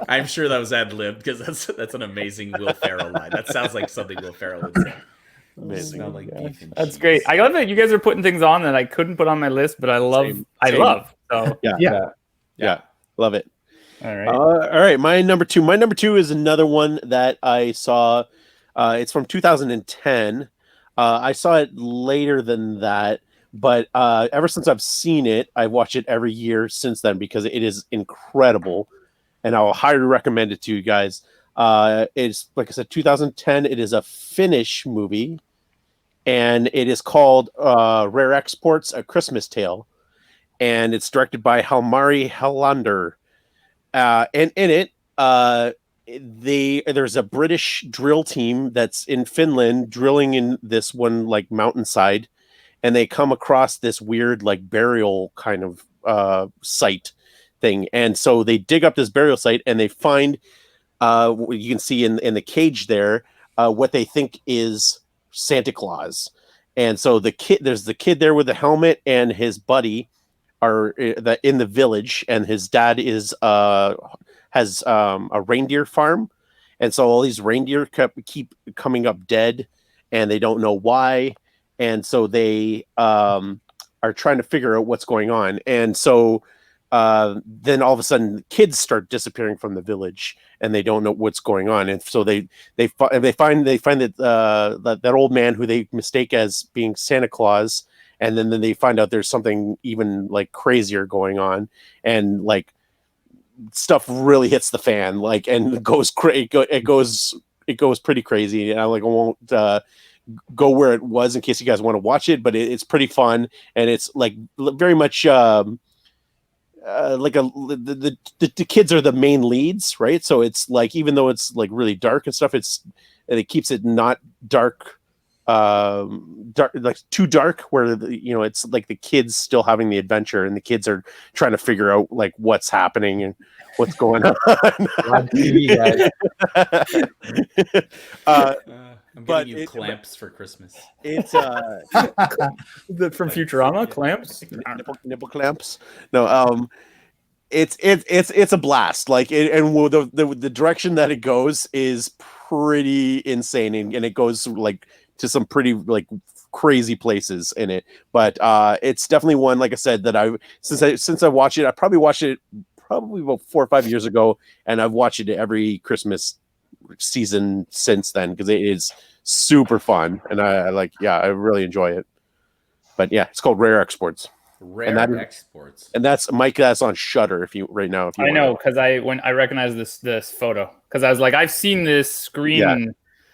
I'm sure that was ad-libbed because that's an amazing Will Ferrell line. That sounds like something Will Ferrell would say. Amazing. Smell like beef and that's cheese. Great. I love that you guys are putting things on that I couldn't put on my list, but I love. Same. So yeah, love it. All right. All right. My number two is another one that I saw. It's from 2010. I saw it later than that. But ever since I've seen it, I've watched it every year since then because it is incredible, and I will highly recommend it to you guys. It's like I said, 2010. It is a Finnish movie, and it is called Rare Exports: A Christmas Tale, and it's directed by Halmari Helander. And in it, there's a British drill team that's in Finland drilling in this one like mountainside. And they come across this weird, like, burial kind of site thing. And so they dig up this burial site and they find, you can see in the cage there, what they think is Santa Claus. And so there's the kid there with the helmet and his buddy are in the village. And his dad has a reindeer farm. And so all these reindeer keep coming up dead and they don't know why. And so they are trying to figure out what's going on. And so then all of a sudden kids start disappearing from the village and they don't know what's going on, and so they find that old man who they mistake as being Santa Claus, and then they find out there's something even like crazier going on, and like stuff really hits the fan, like, and it goes pretty crazy. And I won't go where it was in case you guys want to watch it, but it's pretty fun, and it's like very much like the kids are the main leads, right? So it's like, even though it's like really dark and stuff, it keeps it not dark, like too dark, where it's like the kids still having the adventure, and the kids are trying to figure out like what's happening and what's going on. I'm getting you clamps for Christmas. It's from Futurama, clamps, nipple clamps. No, it's a blast. Like, and the direction that it goes is pretty insane, and it goes like to some pretty like crazy places in it. But it's definitely one, like I said, that since I watched it, I probably watched it about 4 or 5 years ago, and I've watched it every Christmas season since then, because it is super fun, and I really enjoy it. But yeah, it's called Rare Exports. Exports, and that's Mike. That's on Shudder. If you I know, because when I recognize this photo, because I was like, I've seen this screen. Yeah.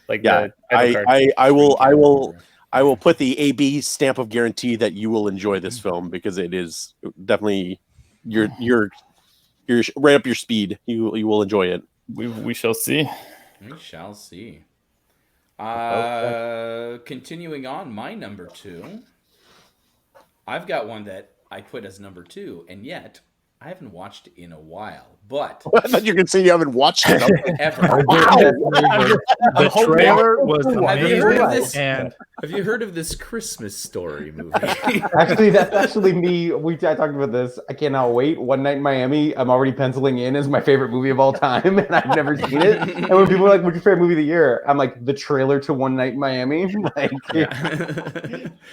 Like, yeah, I will put the AB stamp of guarantee that you will enjoy this film, because it is definitely you're right up your speed. You will enjoy it. We shall see. We shall see. Continuing on, my number 2. I've got one that I put as number 2, and yet I haven't watched it in a while. But I thought you could say you haven't watched it ever. The trailer was amazing. Have you heard of this Christmas Story movie? Actually, that's actually me. I talked about this. I cannot wait. One Night in Miami, I'm already penciling in as my favorite movie of all time, and I've never seen it. And when people are like, "What's your favorite movie of the year?" I'm like, the trailer to One Night in Miami. Like,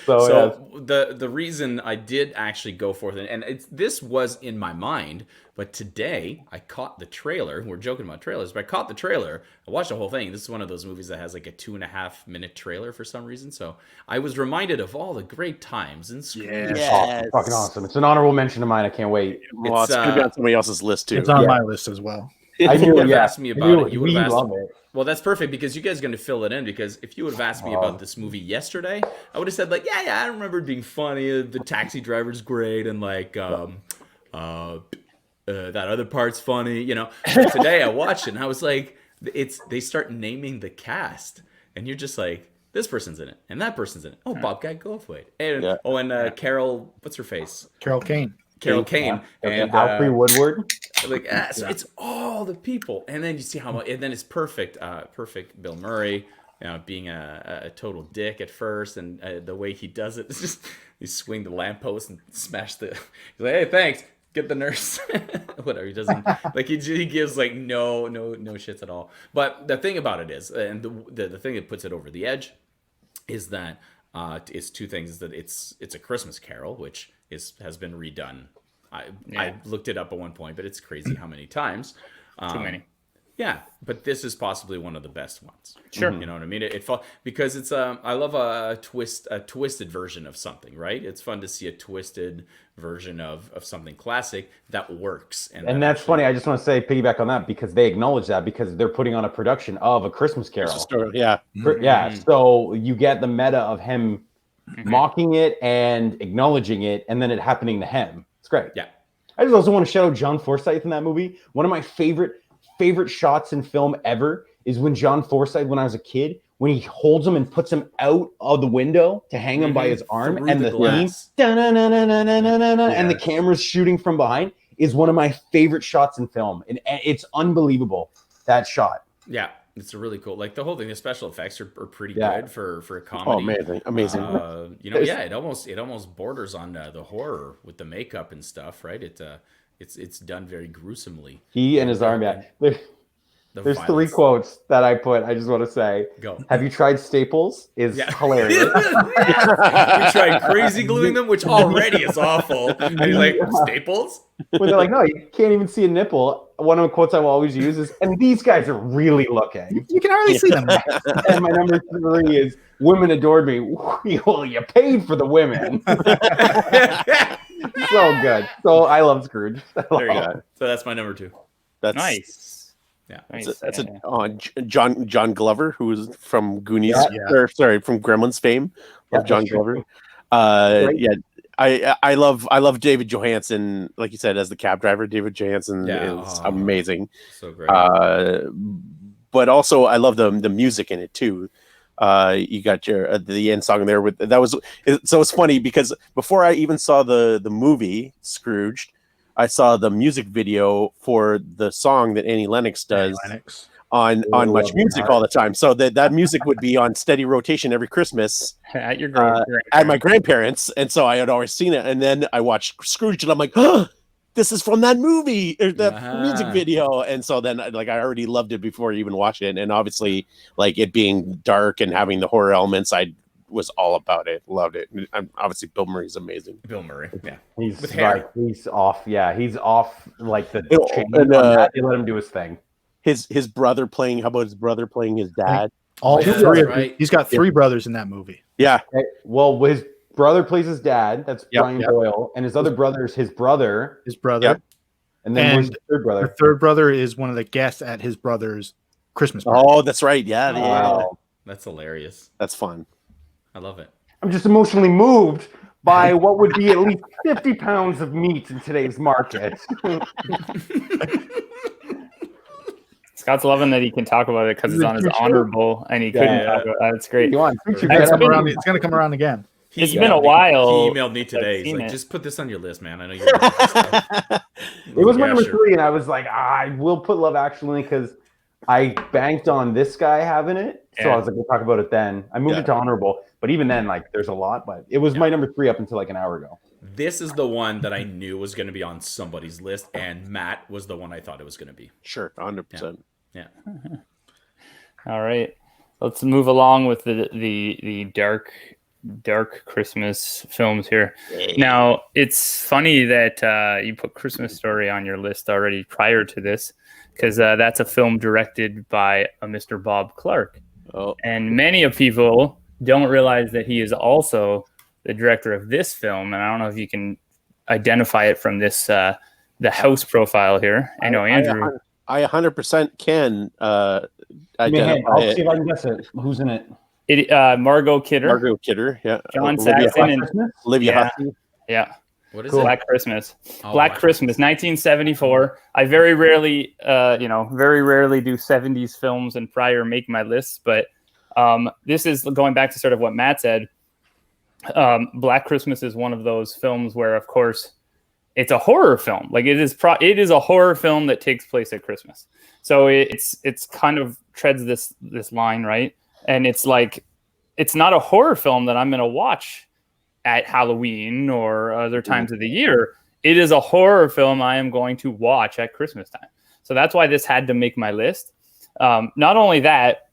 the reason I did actually go for it, and this was in my mind, but today I caught the trailer. We're joking about trailers, but I caught the trailer. I watched the whole thing. This is one of those movies that has like a 2.5-minute trailer for some reason. So I was reminded of all the great times in school. Yes. Oh, fucking awesome. It's an honorable mention of mine. I can't wait. Well, it's going to be on somebody else's list too. It's on my list as well. If you would have asked me about it, you would have asked. Love it. Well, that's perfect, because you guys are going to fill it in, because if you would have asked me about this movie yesterday, I would have said like, yeah, I remember it being funny. The taxi driver's great, and like that other part's funny, But today I watched it and I was like, they start naming the cast, and you're just like, this person's in it and that person's in it. Oh, Bobcat Goldthwait, and Carol, what's her face? Carol Kane. And Alfre Woodward. Like, so it's all the people, and then you see how much, and then it's perfect. Perfect Bill Murray, being a total dick at first, and the way he does it, it's just you swing the lamppost and smash the. He's like, hey, thanks. Get the nurse. Whatever, he doesn't like. He gives like no shits at all. But the thing about it is, and the thing that puts it over the edge, is that it's two things. Is that it's a Christmas Carol, which has been redone. I looked it up at one point, but it's crazy how many times. Too many. Yeah, but this is possibly one of the best ones. Sure, you know what I mean. Because it's I love a twisted version of something, right? It's fun to see a twisted version of something classic that works. And that's funny. I just want to say, piggyback on that, because they acknowledge that, because they're putting on a production of A Christmas Carol. Yeah, yeah. So you get the meta of him mocking it and acknowledging it, and then it happening to him. It's great. Yeah. I just also want to shout out John Forsythe in that movie. One of my favorite shots in film ever is when John Forsythe, when I was a kid, when he holds him and puts him out of the window to hang him by his arm, through and the theme, and the camera's shooting from behind, is one of my favorite shots in film, and it's unbelievable, that shot. Yeah, it's really cool. Like the whole thing, the special effects are pretty good for a comedy. Oh, amazing. It almost borders on the horror with the makeup and stuff, right? It's done very gruesomely. He and his arm, There's 3 quotes that I put. I just want to say. Go. Have you tried Staples? Is hilarious. We tried crazy gluing them, which already is awful. And he's like, Staples? When they're like, no, you can't even see a nipple. One of the quotes I will always use is, and these guys are really looking. You can hardly see them. And my number 3 is, women adored me. Well, you paid for the women. So good. So I love Scrooge. There you go. So that's my number 2. That's Nice. Yeah, that's John Glover, who's from Goonies, Yeah. or sorry, from Gremlins fame. Love John Glover. Yeah, I love David Johansen, like you said, as the cab driver. David Johansen is amazing. So great. But also I love the music in it too. You got the end song there with that was so it's funny because before I even saw the movie Scrooged, I saw the music video for the song that Annie Lennox does on Much Music all the time. So that music would be on steady rotation every Christmas at your at my grandparents, and so I had always seen it. And then I watched Scrooge, and I'm like, oh, this is from that movie or that music video. And so then I already loved it before I even watched it. And obviously, like it being dark and having the horror elements, I was all about it. Loved it. Obviously, Bill Murray's amazing. Bill Murray, yeah. He's with hair. Like, he's off. Yeah, he's off like the chain and, on that. They let him do his thing. His brother playing. How about his brother playing his dad? All Yeah, three. that's right. He's got 3 brothers in that movie. Yeah. Okay, well, his brother plays his dad. That's Brian Doyle, and his other brother is his brother. His brother. Yep. And then where's the third brother? The third brother is one of the guests at his brother's Christmas party. Oh, that's right. Yeah. Wow. That's hilarious. That's fun. I love it. I'm just emotionally moved by what would be at least 50 pounds of meat in today's market. Scott's loving that he can talk about it because it's on his honorable, and he couldn't talk about it. That's great. It's going to come around again. It's been a while. He emailed me today. He's like, just put this on your list, man. I know you're It was my number 3, and I was like, I will put Love Actually because I banked on this guy having it. So I was like, we'll talk about it then. I moved it to honorable, but even then, like, there's a lot. But it was my number 3 up until like an hour ago. This is the one that I knew was going to be on somebody's list, and Matt was the one I thought it was going to be. Sure, 100%. Yeah. All right, let's move along with the dark Christmas films here. Now, it's funny that you put Christmas Story on your list already prior to this, because that's a film directed by a Mr. Bob Clark. Oh. And many of people don't realize that he is also the director of this film. And I don't know if you can identify it from this the house profile here. I know Andrew. I 100% can identify I'll it. see if I can guess it. Who's in it? Margot Kidder. Yeah. John Saxon and Olivia Hussey. Yeah. What is Black Christmas. Oh, Black Christmas, 1974. I very rarely do 70s films and prior make my lists, but this is going back to sort of what Matt said. Black Christmas is one of those films where, of course, it's a horror film. Like it is a horror film that takes place at Christmas. So it's kind of treads this line, right? And it's like, it's not a horror film that I'm going to watch at Halloween or other times of the year. It is a horror film I am going to watch at Christmas time. So that's why this had to make my list. Not only that,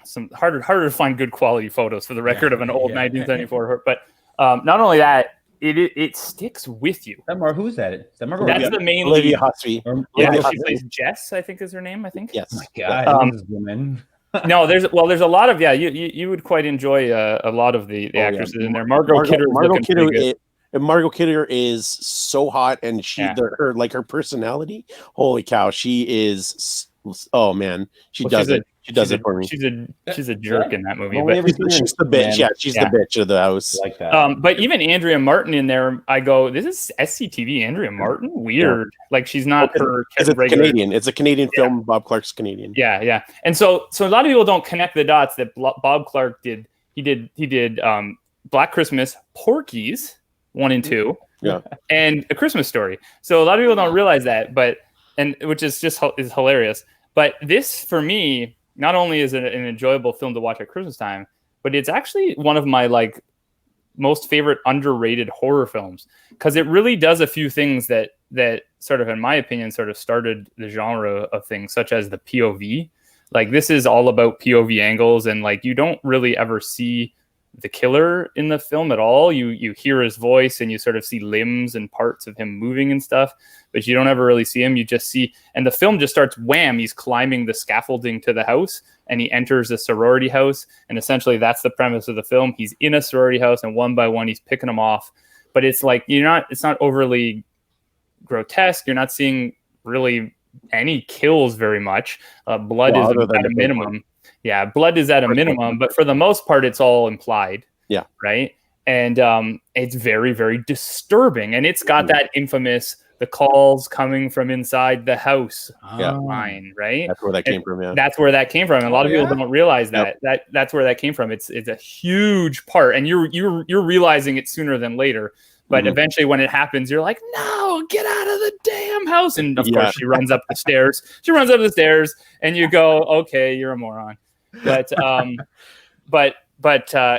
some harder to find good quality photos for the record of an old 1974, but not only that, it sticks with you. Who's that? Is that Margot? That's the main Olivia lead. Hussey. Yeah, she plays Jess, I think is her name. I think. Yes. Oh my God, this woman. No, there's a lot of you would quite enjoy a lot of the actresses in there. Margot Kidder is so hot, and her personality. Holy cow, she is. Oh man, she does it for me. She's a jerk in that movie, Well, but she's the bitch. Yeah, she's the bitch of the house. Like that. But even Andrea Martin in there, I go, this is SCTV Andrea Martin? Weird. Like she's not her regular. Canadian. It's a Canadian film. Bob Clark's Canadian. Yeah. And so a lot of people don't connect the dots that Bob Clark did. He did Black Christmas, Porky's 1 and 2, and A Christmas Story. So a lot of people don't realize that, which is just is hilarious. But this, for me, not only is it an enjoyable film to watch at Christmas time, but it's actually one of my most favorite underrated horror films, because it really does a few things that sort of, in my opinion, sort of started the genre of things, such as the POV. Like, this is all about POV angles, and like you don't really ever see the killer in the film at all. You hear his voice and you sort of see limbs and parts of him moving and stuff, but you don't ever really see him. You just see, and the film just starts, wham, he's climbing the scaffolding to the house and he enters a sorority house. And essentially that's the premise of the film. He's in a sorority house and one by one he's picking them off. But it's like, it's not overly grotesque. You're not seeing really any kills very much. Blood is at a minimum. Yeah, blood is at a minimum, but for the most part, it's all implied. Yeah. Right. And it's very, very disturbing. And it's got that infamous, the calls coming from inside the house line, right? That's where that came from, yeah. That's where that came from. And a lot of people don't realize that. That's where that came from. It's a huge part. And you're realizing it sooner than later. But eventually when it happens, you're like, no, get out of the damn house. And of course she runs up the stairs. And you go, okay, you're a moron. But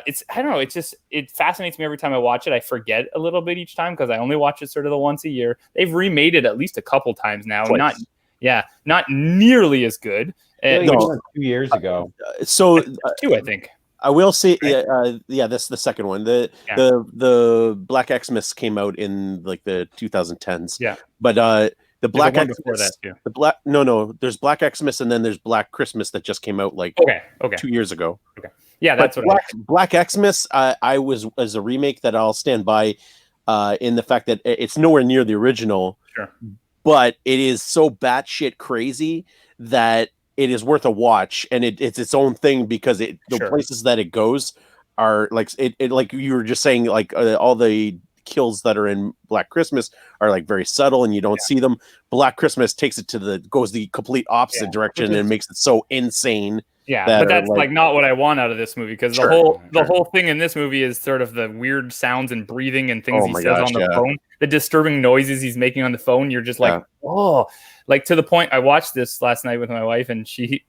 it's, I don't know, it fascinates me every time I watch it. I forget a little bit each time because I only watch it sort of the once a year. They've remade it at least a couple times now. Twice. Not nearly as good. 2 years ago. So two, I think. I will say, that's the second one. The Black Xmas came out in like the 2010s. Yeah, but the Black Xmas before that too. There's Black Xmas and then there's Black Christmas that just came out like 2 years ago. Okay, yeah, that's but what Black Xmas. I was as a remake that I'll stand by, in the fact that it's nowhere near the original. Sure, but it is so batshit crazy that it is worth a watch, and it's its own thing because the places that it goes are like it like you were just saying, like all the kills that are in Black Christmas are like very subtle and you don't see them. Black Christmas takes it goes the complete opposite direction and makes it so insane. Yeah, but that's like not what I want out of this movie, because the whole thing in this movie is sort of the weird sounds and breathing and things he says on the phone, the disturbing noises he's making on the phone. You're just like, like to the point. I watched this last night with my wife, and she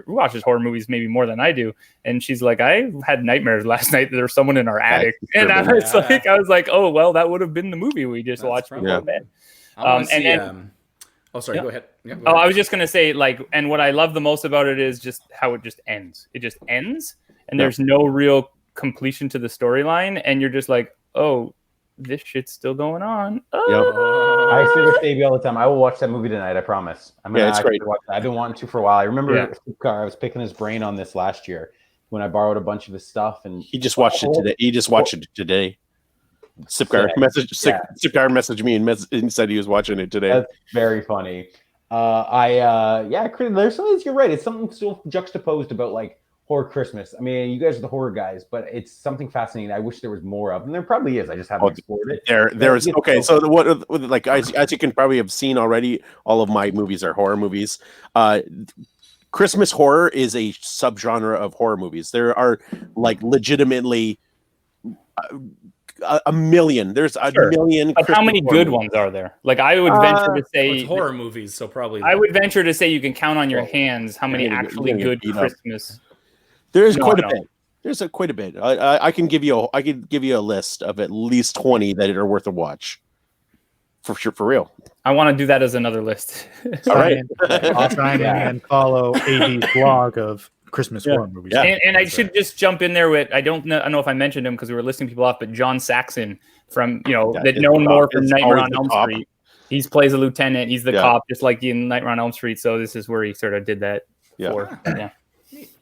watches horror movies maybe more than I do, and she's like, I had nightmares last night that there was someone in our attic, and I was like, oh well, that would have been the movie we just watched before bed. Oh, sorry. Go ahead. Yeah, go ahead. I was just gonna say, like, and what I love the most about it is just how it just ends. It just ends, and there's no real completion to the storyline, and you're just like, oh, this shit's still going on. I say with Davey all the time, I will watch that movie tonight. I promise. It's great. I've been wanting to for a while. I remember I was picking his brain on this last year when I borrowed a bunch of his stuff, and he just watched it today. He just watched it today. Sipgar messaged me and said he was watching it today. That's very funny. There's something, you're right. It's something still juxtaposed about like horror Christmas. I mean, you guys are the horror guys, but it's something fascinating. I wish there was more of, and there probably is. I just haven't explored it. There is okay. So what like as you can probably have seen already, all of my movies are horror movies. Christmas horror is a subgenre of horror movies. There are like legitimately a million. There's a million. But how many good ones are there? Like I would venture to say it's horror movies, so probably I would venture to say you can count on your hands how many actually good Christmas. There's quite a bit. There's quite a bit. I can give you a list of at least 20 that are worth a watch. For sure, for real. I want to do that as another list. All right. I'll sign in and follow AD's blog of Christmas horror movies. Yeah. And I should just jump in there with, I don't know if I mentioned him because we were listing people off, but John Saxon from, known more from Nightmare on Elm Street. He plays a lieutenant. He's the cop, just like in Nightmare on Elm Street. So this is where he sort of did that.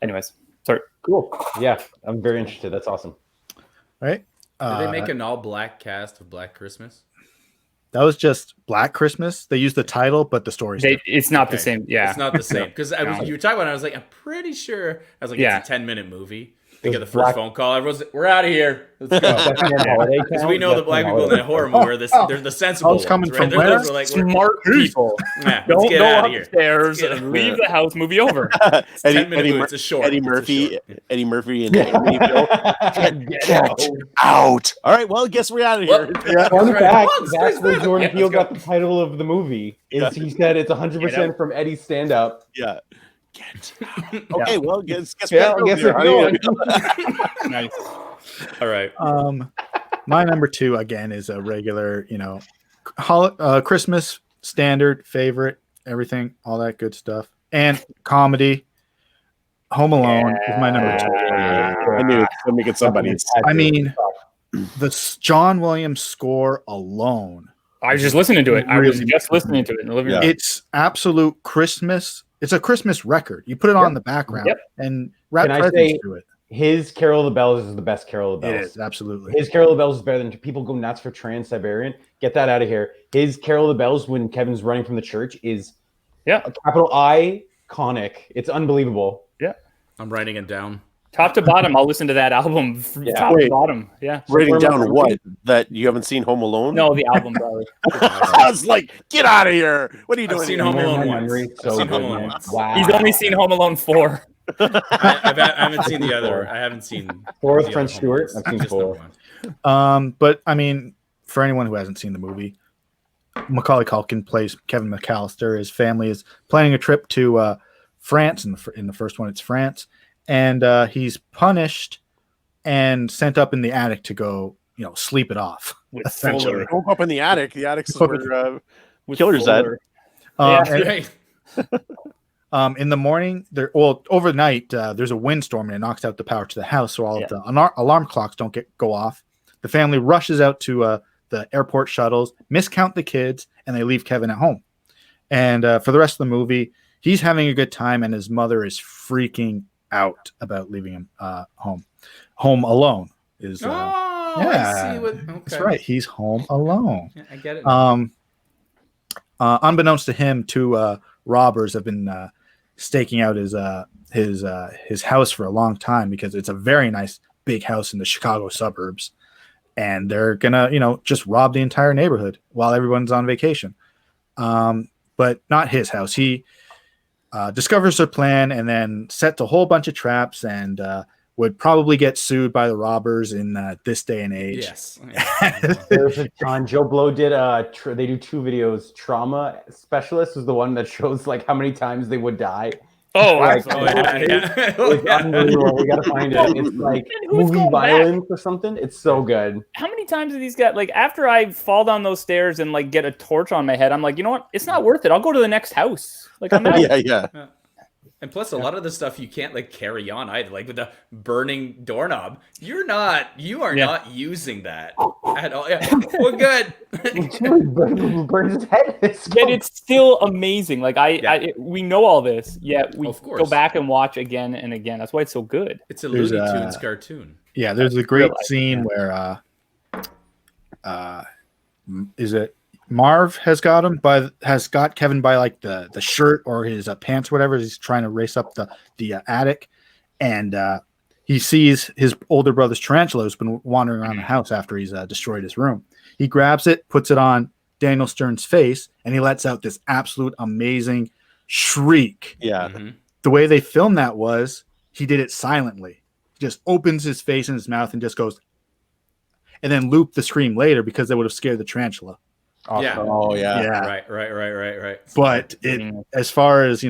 Anyways, sorry. Cool. Yeah, I'm very interested. That's awesome. All right. Did they make an all-black cast of Black Christmas? That was just Black Christmas. They used the title, but the story's different. It's not the same. Yeah, it's not the same because you were talking about it. I was like, I'm pretty sure. I was like, it's a 10-minute movie. I get the first phone call. Everyone's like, we're out of here. Let's go. Because we know the black people in that horror movie they're the sensible ones. Coming from they're where? Those like, smart people. Yeah, don't go upstairs and leave the house. Movie over. It's a short. Eddie Murphy and Eddie Bill. Get out. All right. Well, I guess we're out of here. Fun fact: that's where Jordan Peele got the title of the movie. He said it's 100% from Eddie's stand-up. Yeah. Okay, well, guess we're going. Nice. All right. My number 2 again is a regular, Christmas standard favorite, everything, all that good stuff, and comedy. Home Alone is my number 2. I knew it's gonna make it somebody's. I mean, the John Williams score alone. I was just listening to it. I was Really just listening to it in the living room. It's absolute Christmas. It's a Christmas record. You put it on in the background and wrap Can I presents say to it. his Carol of the Bells is the best Carol of the It Bells. is, absolutely. His Carol of the Bells is better than people go nuts for Trans-Siberian. Get that out of here. His Carol of the Bells when Kevin's running from the church is a capital iconic. It's unbelievable. Yeah. I'm writing it down. Top to bottom, I'll listen to that album. Top to bottom. Yeah. Writing down what? That you haven't seen Home Alone? No, the album, bro. I was like, get out of here. What are you doing? I've seen Home Alone once. Wow. He's only seen Home Alone 4. I haven't seen the other. I haven't seen 4 with the French other Stewart. ones. I've seen Just the 4. one. But I mean, for anyone who hasn't seen the movie, Macaulay Culkin plays Kevin McAllister. His family is planning a trip to France. In the first one, it's France, and he's punished and sent up in the attic to go, sleep it off. Essentially, Don't go up in the attic. The attic's where killer's at. Right. In the morning, overnight, there's a windstorm and it knocks out the power to the house, so all of the alarm clocks don't go off. The family rushes out to the airport shuttles, miscount the kids, and they leave Kevin at home. And for the rest of the movie, he's having a good time, and his mother is freaking out about leaving him home. Home Alone is. I see what. Okay. That's right. He's home alone. Yeah, I get it. Unbeknownst to him, 2 robbers have been staking out his house for a long time because it's a very nice big house in the Chicago suburbs, and they're gonna just rob the entire neighborhood while everyone's on vacation. But not his house. He discovers their plan and then sets a whole bunch of traps and would probably get sued by the robbers in this day and age. Yes. There's a John Joe Blow did they do 2 videos. Trauma Specialist is the one that shows like how many times they would die. Oh, Like, yeah. it's unbelievable. We gotta find it. It's like who's movie going violence or something. It's so good. How many times have these guys, like, after I fall down those stairs and like get a torch on my head, I'm like, you know what? It's not worth it. I'll go to the next house. Like, I'm out. Yeah. And plus, a lot of the stuff you can't like carry on either. Like with the burning doorknob, you are not using that at all. Yeah, well, good. Burns his head. Yet it's still amazing. Like we know all this, yet we go back and watch again and again. That's why it's so good. It's a Looney Tunes cartoon. Yeah, there's a great scene where is it Marv has got Kevin by like the shirt or his pants, or whatever. He's trying to race up the attic, and he sees his older brother's tarantula who's been wandering around the house after he's destroyed his room. He grabs it, puts it on Daniel Stern's face, and he lets out this absolute amazing shriek. Yeah. Mm-hmm. The way they filmed that was he did it silently. He just opens his face and his mouth and just goes, and then loop the scream later because they would have scared the tarantula. Awesome. Yeah. Oh yeah. Right. But as far as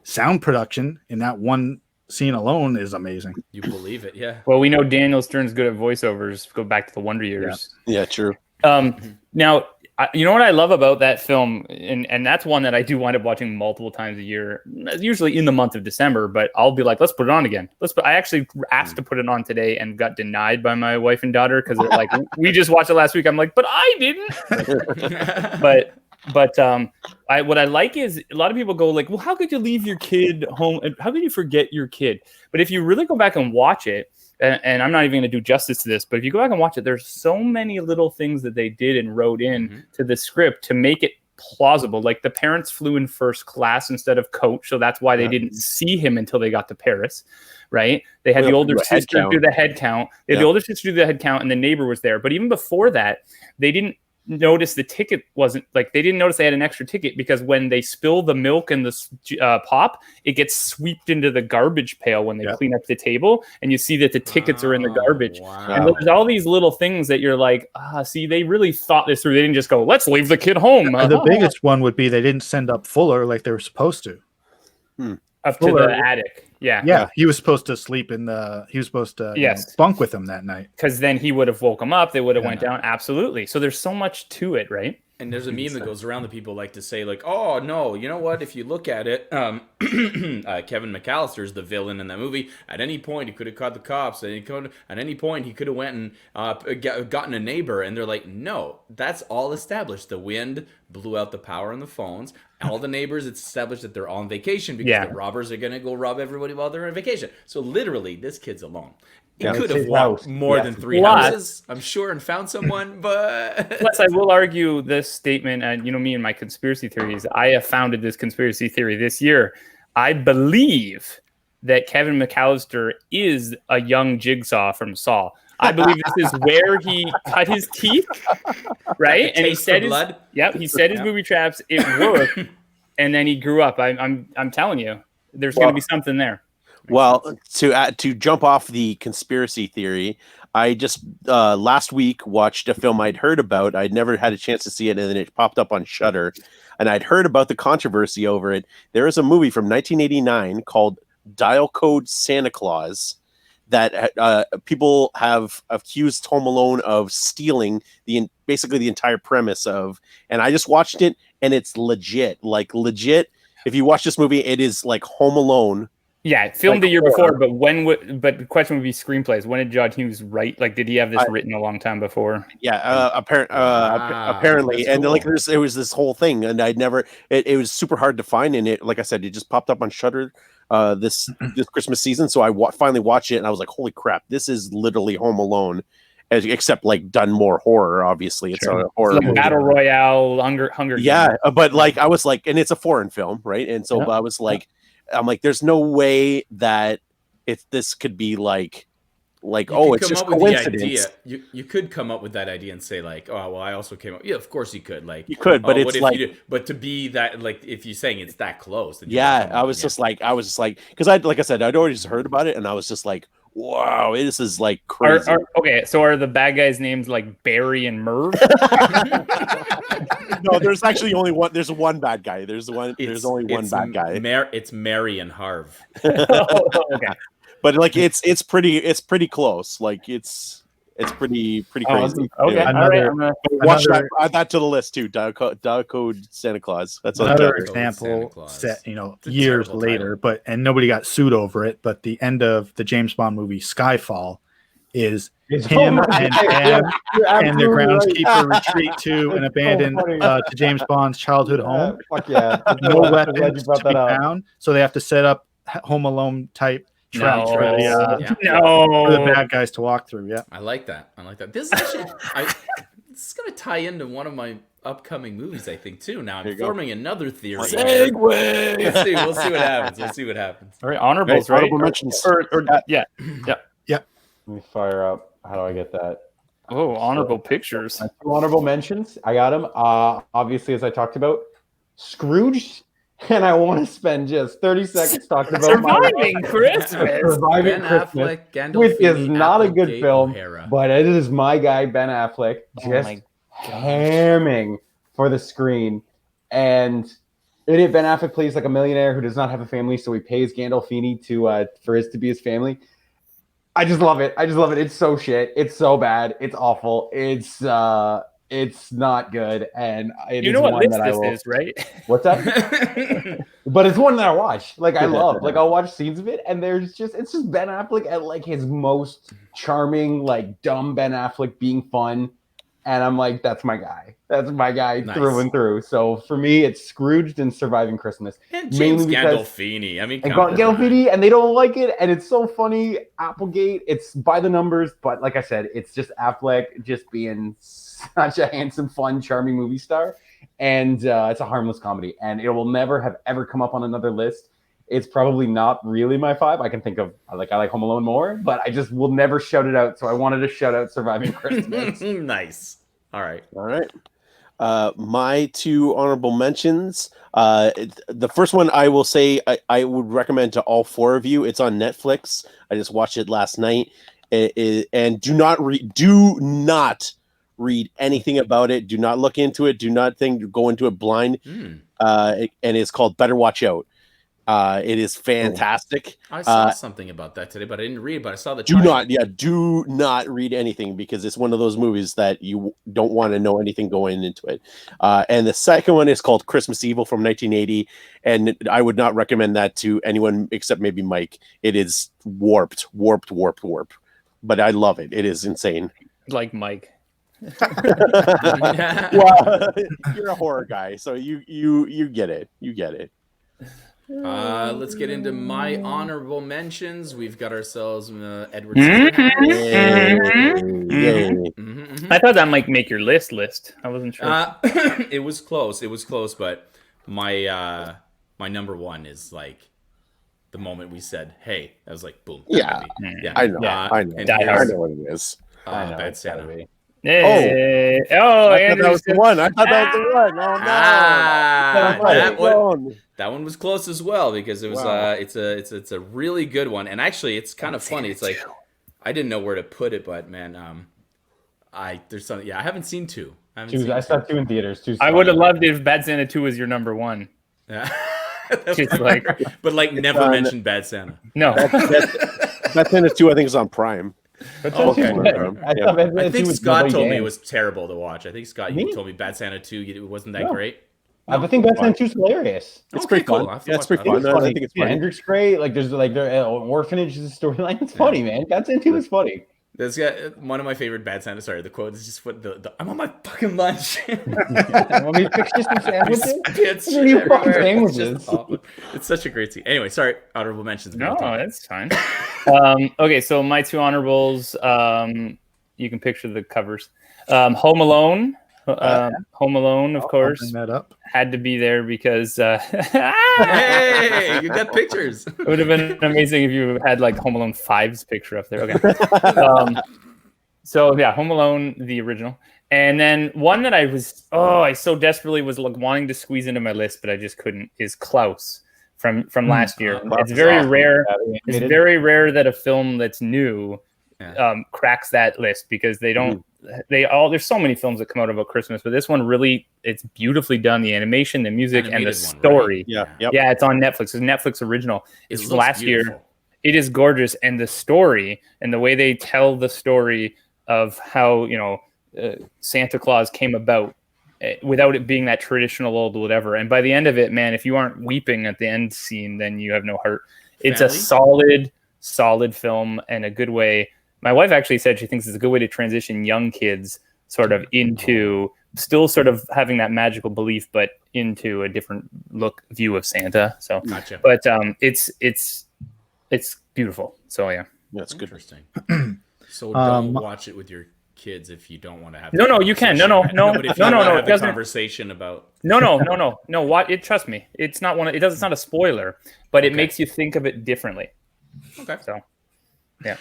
sound production in that one scene alone is amazing. You believe it, yeah. Well, we know Daniel Stern's good at voiceovers. Go back to the Wonder Years. Yeah, true. Now, you know what I love about that film, and that's one that I do wind up watching multiple times a year, usually in the month of December, but I'll be like, let's put it on again. I actually asked to put it on today and got denied by my wife and daughter because they're like, we just watched it last week. I'm like, but I didn't. but what I like is a lot of people go like, well, how could you leave your kid home? How could you forget your kid? But if you really go back and watch it, and I'm not even going to do justice to this, but if you go back and watch it, there's so many little things that they did and wrote in to the script to make it plausible. Like the parents flew in first class instead of coach, so that's why they didn't see him until they got to Paris, right? They had the older sister do the head count. They had the older sister do the head count, and the neighbor was there. But even before that, they didn't notice the ticket wasn't like they didn't notice they had an extra ticket because when they spill the milk and the pop, it gets swept into the garbage pail when they clean up the table, and you see that the tickets are in the garbage. Wow. And there's all these little things that you're like, see, they really thought this through. They didn't just go, let's leave the kid home. The biggest one would be they didn't send up Fuller like they were supposed to. Up Fuller, to the attic. Yeah, he was supposed to sleep in the. He was supposed to bunk with him that night because then he would have woke him up. They would have went down. Absolutely. So there's so much to it, right? And there's a meme that goes around that people like to say, like, oh, no, you know what? If you look at it, Kevin McAllister is the villain in that movie. At any point, he could have caught the cops. At any point, he could have went and gotten a neighbor. And they're like, no, that's all established. The wind blew out the power on the phones. All the neighbors, it's established that they're on vacation because the robbers are going to go rob everybody while they're on vacation. So literally, this kid's alone. He could have walked more than 3 houses, I'm sure, and found someone, but... Plus, I will argue this statement, and me and my conspiracy theories, I have founded this conspiracy theory this year. I believe that Kevin McAllister is a young Jigsaw from Saw. I believe this is where he cut his teeth, right? And he said blood. He said his booby traps, it worked, and then he grew up. I'm telling you, there's going to be something there. Well, to jump off the conspiracy theory, I just last week watched a film I'd heard about. I'd never had a chance to see it, and then it popped up on Shudder, and I'd heard about the controversy over it. There is a movie from 1989 called Dial Code Santa Claus that people have accused Home Alone of stealing basically the entire premise of, and I just watched it, and it's legit. If you watch this movie, it is like Home Alone. Yeah, filmed the year before, but but the question would be screenplays. When did John Hughes write? Like, did he have this written a long time before? Yeah, apparently, and cool. It was this whole thing, and I'd never. It was super hard to find, and it, like I said, it just popped up on Shudder this Christmas season. So I finally watched it, and I was like, "Holy crap! This is literally Home Alone." Except like done more horror, obviously. It's a horror like battle royale, Hunger. Yeah, but like I was like, and it's a foreign film, right? And so I was like. I'm like, there's no way that this could be like it's just coincidence. You could come up with that idea and say like, oh, well, I also came up. Yeah, of course you could. Like you could, but it's like, but to be that, like, if you're saying it's that close. I was just like, because like I said, I'd already just heard about it, and I was just like, wow, this is like crazy. Okay, so are the bad guys' names like Barry and Merv? No, there's actually only one. There's one bad guy. There's only one bad guy. It's Mary and Harv. Okay, but like it's pretty close. Like it's pretty crazy. Okay, watch that. Add that to the list too. Dial Code Santa Claus. That's another example set years later, and nobody got sued over it. But the end of the James Bond movie Skyfall is him and their groundskeeper retreat to an abandoned to James Bond's childhood home. Fuck yeah! No weapons to be found, so they have to set up Home Alone type traps for the bad guys to walk through. Yeah, I like that. This is actually, this is going to tie into one of my upcoming movies, I think, too. Now I'm forming another theory. Segue. We'll see what happens. All right, honorables, right? Honorable mentions. Yeah. Let me fire up. How do I get that? Oh, honorable pictures. Honorable mentions. I got them. Obviously, as I talked about, Scrooge. And I want to spend just 30 seconds talking about Surviving Christmas. Surviving Christmas, which is not a good film, but it is my guy Ben Affleck just hamming for the screen. And in it, Ben Affleck plays like a millionaire who does not have a family, so he pays Gandolfini for his to be his family. I just love it. It's so shit. It's so bad. It's awful. It's not good, and you know what list this is, right? What's that? But it's one that I watch. Like I love. Like I'll watch scenes of it, and it's just Ben Affleck at like his most charming, like dumb Ben Affleck being fun, and I'm like, that's my guy. That's my guy through and through. So for me, it's Scrooged and Surviving Christmas. And James Gandolfini. I mean, Gandolfini, and they don't like it, and it's so funny. Applegate. It's by the numbers, but like I said, it's just Affleck just being such a handsome, fun, charming movie star, and it's a harmless comedy, and it will never have ever come up on another list. It's probably not really my five. I can think of I like Home Alone more, but I just will never shout it out. So I wanted to shout out Surviving Christmas. Nice. All right. My two honorable mentions. The first one I will say I would recommend to all four of you. It's on Netflix. I just watched it last night, and do not read anything about it. Do not look into it. Do not go into it blind. And it's called Better Watch Out. It is fantastic. I saw something about that today, but I didn't read it. But I saw the trailer. Do not read anything because it's one of those movies that you don't want to know anything going into it. And the second one is called Christmas Evil from 1980, and I would not recommend that to anyone except maybe Mike. It is warped. But I love it. It is insane. Like Mike. Well, you're a horror guy, so you get it. You get it. Let's get into my honorable mentions. We've got ourselves Edward. Mhm. Scissorhands. I thought that might make your list. I wasn't sure. It was close, but my number one is like the moment we said, "Hey," I was like, "Boom!" Yeah, I know. I know. Die Hard. I know what it is. I know, Bad it's gotta Santa. be. Hey. I thought Andrew that was the said- one. I thought that was the one. Oh no! That one was close as well because it was Wow. it's a really good one, and actually it's kind of funny. It's like I didn't know where to put it, but man, there's something. Yeah, I haven't seen two. I saw 2 in theaters. 2's I would have fine. loved if Bad Santa 2 was your number one. Yeah. Just like But like never mentioned Bad Santa. no. That's in it too. I think it's on Prime. But Oh, that's okay. too bad. I thought Bad Santa I think 2 was Scott nobody told me Dan. it was terrible to watch. I think Scott, you told me Bad Santa 2 it wasn't that No. great. I think Bad Santa 2's hilarious. It's Okay, pretty fun. cool. I'll have to Yeah, it's watch pretty that. fun. No, I think it's Yeah, funny. Hendrix great. Like there's like their orphanage is a storyline. It's funny, man. Bad Santa 2 is funny. That's got one of my favorite Bad Santa. Sorry, the quote is just what the I'm on my fucking lunch. Want me to fix you some sandwiches? Spits What are you fucking everywhere. It's sandwiches? just awful. It's such a great scene. Anyway, sorry, honorable mentions. No, that's fine. Okay, so my 2 honorables, you can picture the covers. Home Alone. Home Alone, of I'll course, bring that up. had to be there because Hey, you got pictures. it would have been amazing if you had like Home Alone 5's picture up there. Okay. So yeah, Home Alone, the original. And then one that I so desperately was like wanting to squeeze into my list, but I just couldn't, is Klaus from last year. It's very rare. It's very rare that a film that's new cracks that list because they don't, there's so many films that come out about Christmas, but this one really, it's beautifully done. The animation, the music, and the story. Right? Yeah. It's on Netflix. It's a Netflix original. It's looks last beautiful. year. It is gorgeous. And the story and the way they tell the story of how, Santa Claus came about without it being that traditional old whatever. And by the end of it, man, if you aren't weeping at the end scene, then you have no heart. It's a solid film and a good way. My wife actually said she thinks it's a good way to transition young kids sort of into still sort of having that magical belief, but into a different view of Santa. So, Gotcha. But it's beautiful. So yeah. That's good. Interesting. So don't watch it with your kids if you don't want to have. No, you can. No. But if you want to have It the doesn't. conversation about. No. What? Trust me. It's not one. It's not a spoiler, but it makes you think of it differently. Okay. So. Yeah.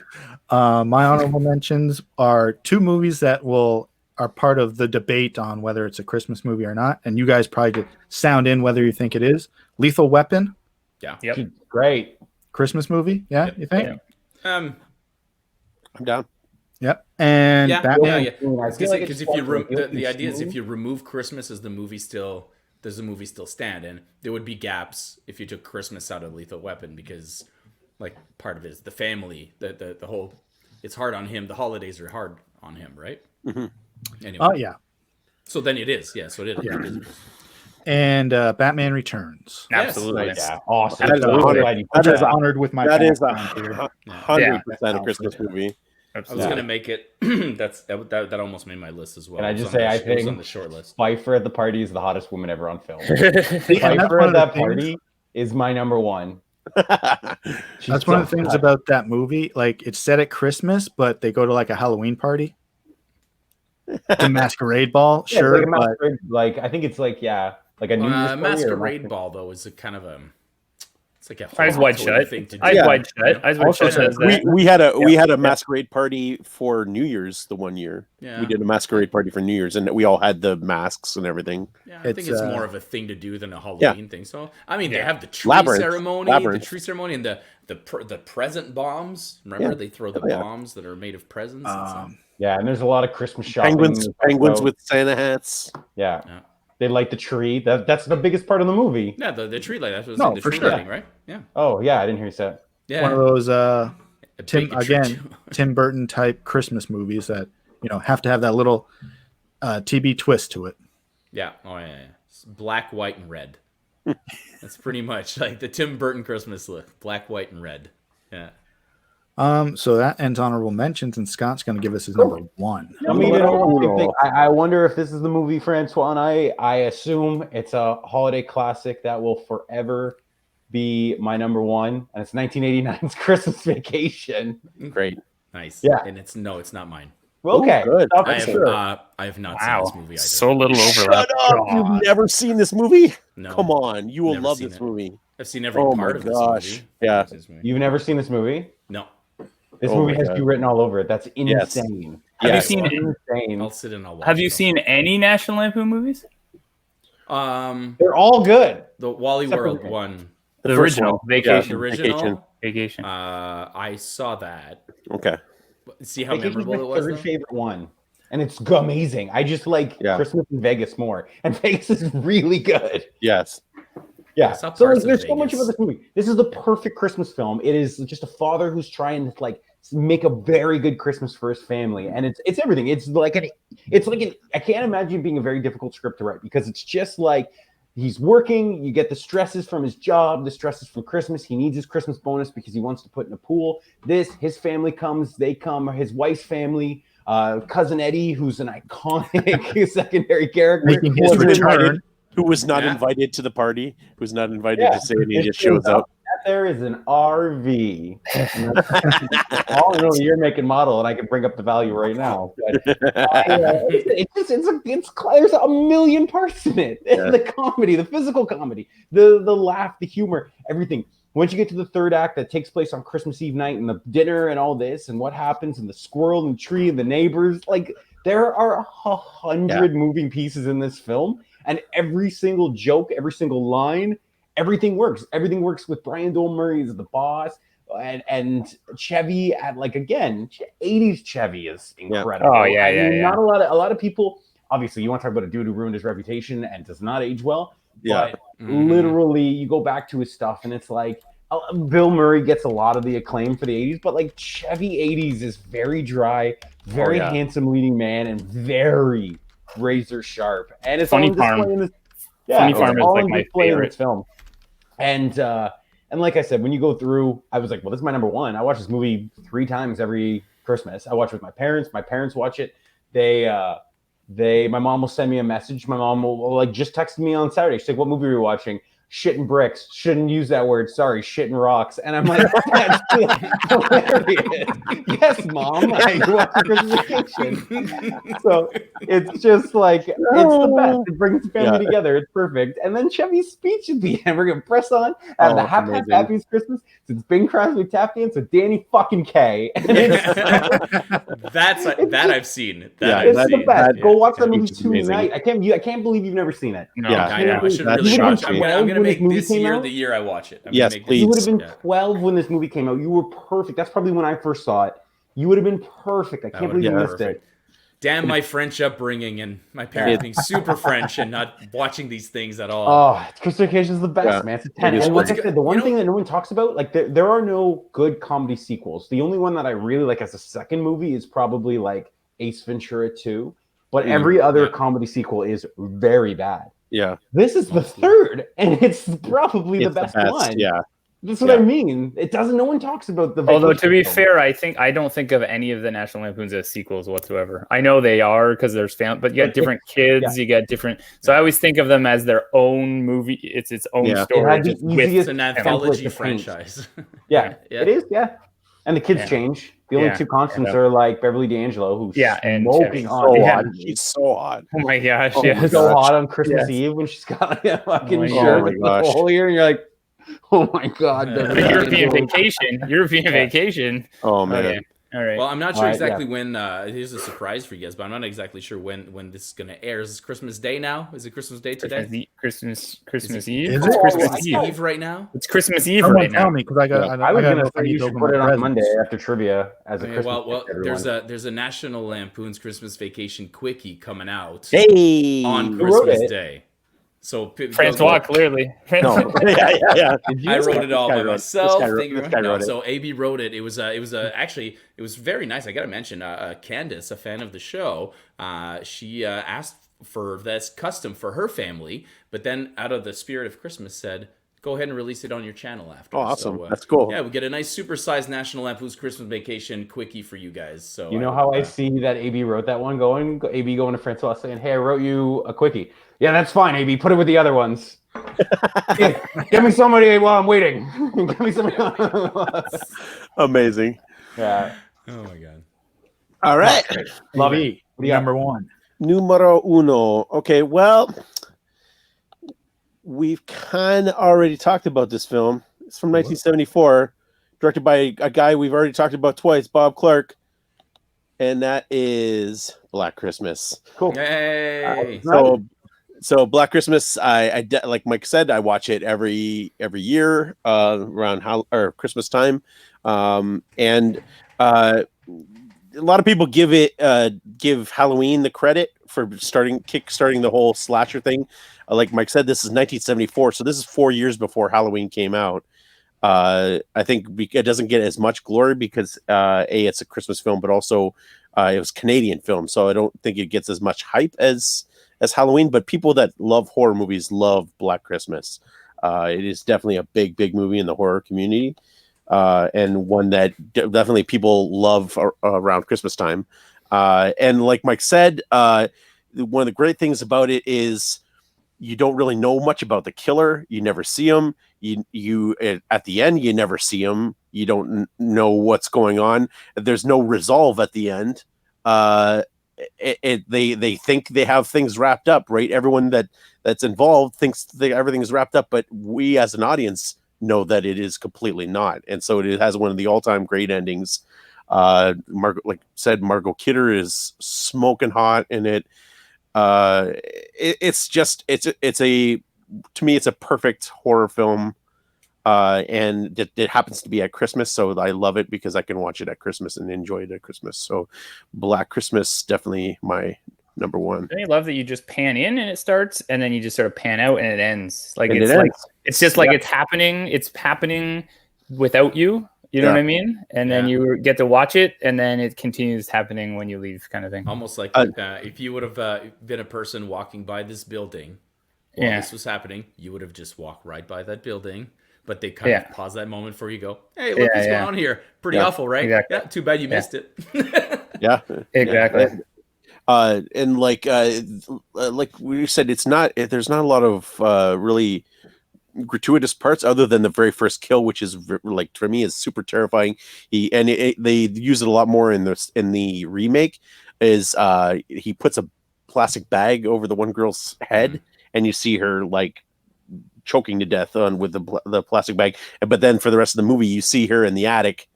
My honorable mentions are 2 movies that are part of the debate on whether it's a Christmas movie or not, and you guys probably could sound in whether you think it is. Lethal Weapon, Yeah. Yep. Great. Christmas movie, yeah, Yep. you think? Yeah. Um. I'm down. Yep. And Yeah. Batman. Yeah. I feel like Because it's if you fun. the idea is if you remove Christmas, does the movie still stand? And there would be gaps if you took Christmas out of Lethal Weapon because, like, part of it is the family, the whole. It's hard on him. The holidays are hard on him, right? Mm-hmm. Anyway. Oh yeah. So then it is. Yeah. So it is. Yeah. It is. And Batman Returns. Absolutely. Yeah, awesome. That is I'm honored. glad you That put is Honored with my That is background here. 100% a Christmas movie. I was gonna make it. that almost made my list as well. Can I It was just on say, the- I it was think on the short list. Pfeiffer at the party is the hottest woman ever on film. See, and that's Pfeiffer one at of the that things- party is my number one. That's one of the things about that movie. Like, it's set at Christmas, but they go to like a Halloween party. The masquerade ball, Yeah, sure, like, a but masquerade, like I think it's like like a New Year's party or a Masquerade Ball though is a kind of a. It's like a Eyes wide horror shut. thing to do. Eyes Yeah. wide shut. Eyes wide Also shut. Has we that. we had a masquerade party for New Year's the one year. Yeah. We did a masquerade party for New Year's, and we all had the masks and everything. Yeah, I think It's, it's more of a thing to do than a Halloween thing. So I mean, they have the tree Labyrinth. ceremony, Labyrinth. the tree ceremony, and the present bombs. Remember, Yeah. they throw the Oh, yeah. bombs that are made of presents. And stuff. Yeah, and there's a lot of Christmas shopping. Penguins So- with Santa hats. yeah. They light the tree. That's the biggest part of the movie. Yeah, the tree light. That's what I was No, saying. The for tree sure. lighting, right? Yeah. Oh yeah, I didn't hear you say it. Yeah. One of those A big tree- Tim Burton type Christmas movies that have to have that little TB twist to it. Yeah. Oh yeah. It's black, white, and red. That's pretty much like the Tim Burton Christmas look. Black, white, and red. Yeah. So that ends honorable mentions, and Scott's going to give us his number one. I mean, I wonder if this is the movie François and I assume it's a holiday classic that will forever be my number one, and it's 1989's Christmas Vacation. Great. Nice. Yeah. And it's not mine. Well, okay. Good. Stop I it, have, sure. I have not seen this movie either. So little overlap. Shut up! You've never seen this movie? No. Come on, you will Never love seen this it. movie. I've seen every Oh part my of this gosh. movie. Yeah. This movie. You've never seen this movie? No. This Oh movie my has God. you written all over it. That's Yes. insane. Have Yes. you seen Insane. I'll sit and I'll watch. Have you it. seen any National Lampoon movies? They're all good. The Wally Except for World the- one? The first original one. Vacation. The original. Vacation. I saw that. Okay. See how Vacation's memorable it my was. third though? favorite one. And it's amazing. I just like Yeah. Christmas in Vegas more. And Vegas is really good. Yes. Yeah. I saw So parts of there's so much Vegas. about this movie. This is the perfect Christmas film. It is just a father who's trying to make a very good Christmas for his family. And it's everything. It's like I can't imagine it being a very difficult script to write because it's just like he's working, you get the stresses from his job, the stresses from Christmas. He needs his Christmas bonus because he wants to put in a pool. His family comes, they come, his wife's family, cousin Eddie, who's an iconic secondary character. Making his return. Who was not Yeah. invited to the party? Who was not invited Yeah. to say and he It just shows up. There is an RV. All I know the year, make, and model, and I can bring up the value right now. But, there's a million parts in it. Yeah. The comedy, the physical comedy, the laugh, the humor, everything. Once you get to the third act that takes place on Christmas Eve night and the dinner and all this and what happens and the squirrel and the tree and the neighbors, like there are 100 moving pieces in this film, and every single joke, every single line, everything works. Everything works with Brian Doyle Murray as the boss, and Chevy at 80s Chevy is incredible. Oh, yeah, I mean, yeah. Not a lot of people. Obviously, you want to talk about a dude who ruined his reputation and does not age well. Yeah. But literally, you go back to his stuff, and it's like Bill Murray gets a lot of the acclaim for the 80s, but like Chevy 80s is very dry, very handsome leading man, and very razor sharp. And it's Funny all on Farm. display in this. Funny it's Farm is all like on my display in favorite. this film. And like I said, when you go through, I was like, well, this is my number one. I watch this movie 3 times every Christmas. I watch it with my parents. My parents watch it. My mom will send me a message. My mom will just text me on Saturday. She's like, what movie are you watching? Shit and bricks. Shouldn't use that word. Sorry, shit and rocks. And I'm like, that's hilarious. Yes, Mom. I watch Christmas Vacation. So it's just like, it's the best. It brings the family together. It's perfect. And then Chevy's speech at the end. We're going to press on. Have the happiest Christmas since Bing Crosby tap dance with Danny fucking K. And that I've seen. it's the best. Yeah. Go watch that movie It's amazing. tonight. I can't believe you've never seen it. No. Yeah. I know. I should That's really watch it. shocking. I'm gonna When make this movie this came year out? the year I watch it. Yes, please. You would have been Yeah. 12 when this movie came out. You were perfect. That's probably when I first saw it. You would have been perfect. I That can't would believe you be missed perfect. it. Damn my French upbringing and my parents being super French and not watching these things at all. Oh, Christmas Vacation is the best, Yeah. man. It's a 10. It is And like I great. said, the one You know- thing that no one talks about, like there are no good comedy sequels. The only one that I really like as a second movie is probably like Ace Ventura 2. But every other yeah. comedy sequel is very bad. Yeah. This is the third, and it's probably It's the best one. Yeah. That's what I mean. It doesn't. No one talks about the. Although to be Vacation fair, I don't think of any of the National Lampoons as sequels whatsoever. I know they are because there's family, but you got different kids, you got different. So I always think of them as their own movie. It's its own Yeah. story. It had the just with- easiest- It's an template anthology to paint. franchise. Yeah, Yeah. it is. Yeah, and the kids Yeah. change. The only Yeah. two constants are like Beverly D'Angelo, who's and smoking Chevy. on. So Yeah. odd. She's so odd. Oh my gosh! Oh yes. my so gosh. hot on Christmas Yes. Eve when she's got like a fucking Oh my shirt gosh. the whole year, and you're like, oh my god, The Beverly European D'Angelo. vacation. European vacation. Oh man. Okay. All right. Well, I'm not sure Alright, exactly when. Here's a surprise for you guys, but I'm not exactly sure when this is going to air. Is it Christmas Day now? Is it Christmas Day today? Christmas Is Eve. it? It's Oh, Christmas Christmas Eve. Eve right now. It's Christmas Eve Someone right tell now. me because I got. Yeah. I was gotta know gonna if I say need you to should open put my it on presents. Monday after trivia as a Okay, Christmas. well, gift, everyone. there's a National Lampoon's Christmas Vacation quickie coming out Hey. on Who wrote Christmas it? Day. So François, clearly. No, yeah. I wrote it all by myself. This guy wrote it. So AB wrote it. It was actually it was very nice. I got to mention, Candace, a fan of the show, she asked for this custom for her family, but then out of the spirit of Christmas said, go ahead and release it on your channel after. Oh, awesome. So, that's cool. Yeah, we get a nice supersized National Lampoon's Christmas Vacation quickie for you guys. So you know how I see that AB wrote that one AB going to Francois saying, hey, I wrote you a quickie. Yeah, that's fine, AB. Put it with the other ones. Give me somebody while I'm waiting. Give me somebody. Amazing. Yeah. Oh my God. All right. Love it. Number one. Numero uno. Okay, well, we've kind of already talked about this film. It's from 1974, directed by a guy we've already talked about twice, Bob Clark, and that is Black Christmas. Cool. Yay! So Black Christmas, like Mike said, I watch it every year around Christmas time, and a lot of people give Halloween the credit for kickstarting the whole slasher thing. Like Mike said, this is 1974, so this is 4 years before Halloween came out. I think it doesn't get as much glory because it's a Christmas film, but also it was a Canadian film, so I don't think it gets as much hype as Halloween. But people that love horror movies love Black Christmas. It is definitely a big movie in the horror community, and one that definitely people love around Christmas time. And like Mike said, one of the great things about it is you don't really know much about the killer. You never see him. You at the end, you never see him. You don't know what's going on. There's no resolve at the end. They think they have things wrapped up, right? Everyone that's involved thinks everything is wrapped up, but we as an audience know that it is completely not. And so it has one of the all-time great endings. Margot Kidder is smoking hot in it. To me, it's a perfect horror film. And it happens to be at Christmas, so I love it because I can watch it at Christmas and enjoy it at Christmas. So Black Christmas, definitely my number one. I love that you just pan in and it starts, and then you just sort of pan out and it ends. It's happening. It's happening without you. You know what I mean? And then you get to watch it, and then it continues happening when you leave, kind of thing. Almost like if you would have been a person walking by this building while this was happening, you would have just walked right by that building. But they kind of pause that moment before you go, hey, look what's going on here. Pretty awful, right? Exactly. Yeah, too bad you missed it. Yeah, exactly. And like we said, there's not a lot of really gratuitous parts other than the very first kill, which is like, for me, is super terrifying. They use it a lot more in the remake. Is he puts a plastic bag over the one girl's head, and you see her like choking to death with the plastic bag, but then for the rest of the movie you see her in the attic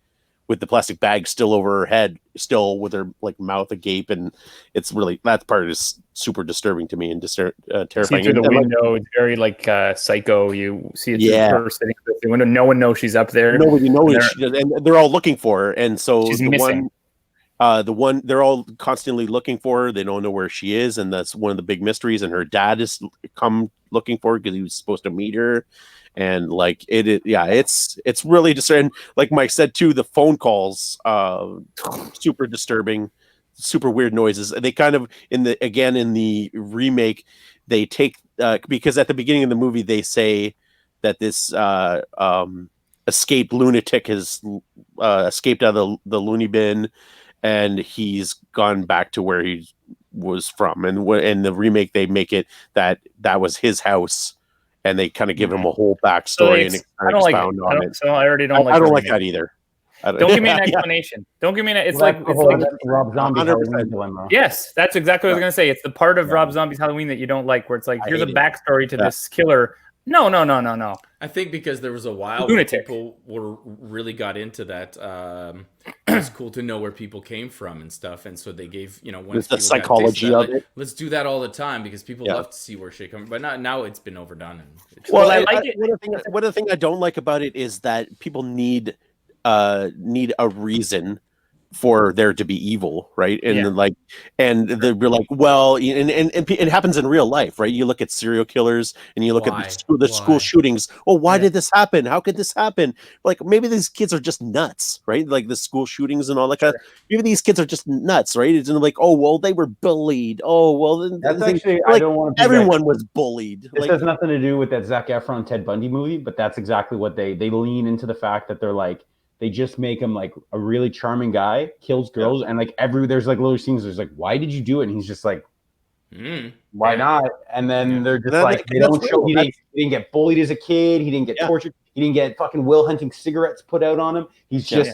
with the plastic bag still over her head, still with her like mouth agape, and it's really, that part is super disturbing to me and terrifying. See through the window, it's very like psycho. You see it through her sitting through the window. No one knows she's up there. Nobody knows, and they're all looking for her, and so she's missing. They're all constantly looking for her. They don't know where she is, and that's one of the big mysteries. And her dad is come looking for her because he was supposed to meet her. And like it's really disturbing. Like Mike said too, the phone calls, super disturbing, super weird noises. They kind of in the remake, they take because at the beginning of the movie they say that this escaped lunatic has escaped out of the loony bin, and he's gone back to where he was from. And in the remake, they make it that was his house, and they kind of give him a whole backstory and expound on it. So I already don't like. I don't like that either. Don't give me an explanation. Don't give me an. It's like Rob Zombie's Halloween dilemma. Yes, that's exactly what I was gonna say. It's the part of Rob Zombie's Halloween that you don't like, where it's like, here's a backstory to this killer. No. I think because there was a while when people really got into that. It's cool to know where people came from and stuff, and so they gave once the psychology of it. Let's do that all the time because people love to see where shit comes. But now it's been overdone. I like it. One of the things I don't like about it is that people need a reason for there to be evil, right? And Yeah. then, like, and they're like, well, and it happens in real life, right? You look at serial killers and you look Why? at the school Why? shootings. Oh, why Yeah. did this happen? How could this happen? Like, maybe these kids are just nuts, right? Like the school shootings and all that kind of, maybe these kids are just nuts, right? It's like, oh, well, they were bullied. Oh, well, then That's like, actually, I like don't want to. everyone was bullied. This Like, has nothing to do with that Zac Efron Ted Bundy movie, but that's exactly what they lean into the fact that they're like, they just make him like a really charming guy, kills girls, and like there's like little scenes. There's like, why did you do it? And he's just like, why not? And then they're just like, they don't show he didn't get bullied as a kid. He didn't get tortured. He didn't get fucking Will Hunting cigarettes put out on him. He's just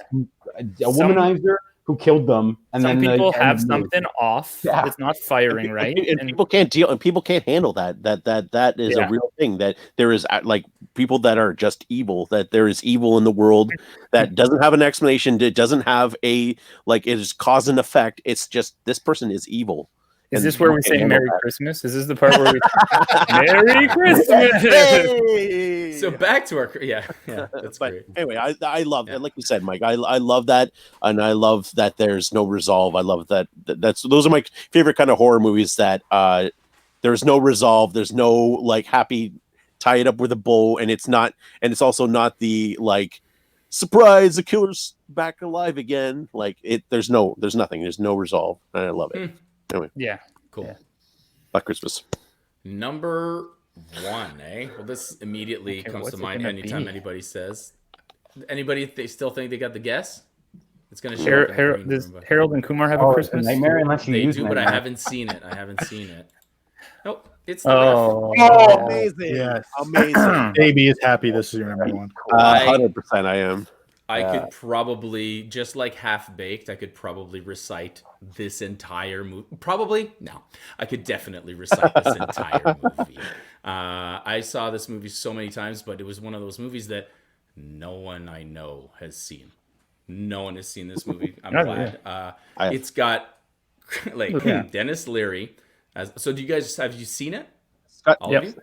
a womanizer who killed them. And some then people have something off. Yeah. It's not firing right, and people can't deal, and people can't handle that. That is a real thing. That there is like people that are just evil. That there is evil in the world that doesn't have an explanation. It doesn't have a like. It is cause and effect. It's just this person is evil. Is this where we say Merry Christmas? Is this the part where we Merry Christmas? Hey! So back to our that's but great. Anyway, I love it. Like you said, Mike, I love that, and I love that there's no resolve. I love that. Those are my favorite kind of horror movies. That there's no resolve. There's no like happy tie it up with a bow, and it's also not the like surprise, the killer's back alive again. Like there's nothing. There's no resolve, and I love it. Anyway, Cool. Yeah. Black Christmas. Number 1, eh? Well, this immediately comes to mind anytime anybody says. Anybody they still think they got the guess? It's gonna show up in the green Does room, but- Harold and Kumar have a Christmas? Nightmare, unless you They use do, but I Nightmare. haven't seen it. Nope, it's the Oh, Amazing! Yes. Amazing. Baby is happy. This is your number 1. 100%. I am. I could probably, just like Half Baked, I could probably recite this entire movie. Probably? No. I could definitely recite this entire movie. I saw this movie so many times, but it was one of those movies that no one I know has seen. No one has seen this movie. I'm glad. It's got like Dennis Leary. So do you guys, have you seen it? All of you?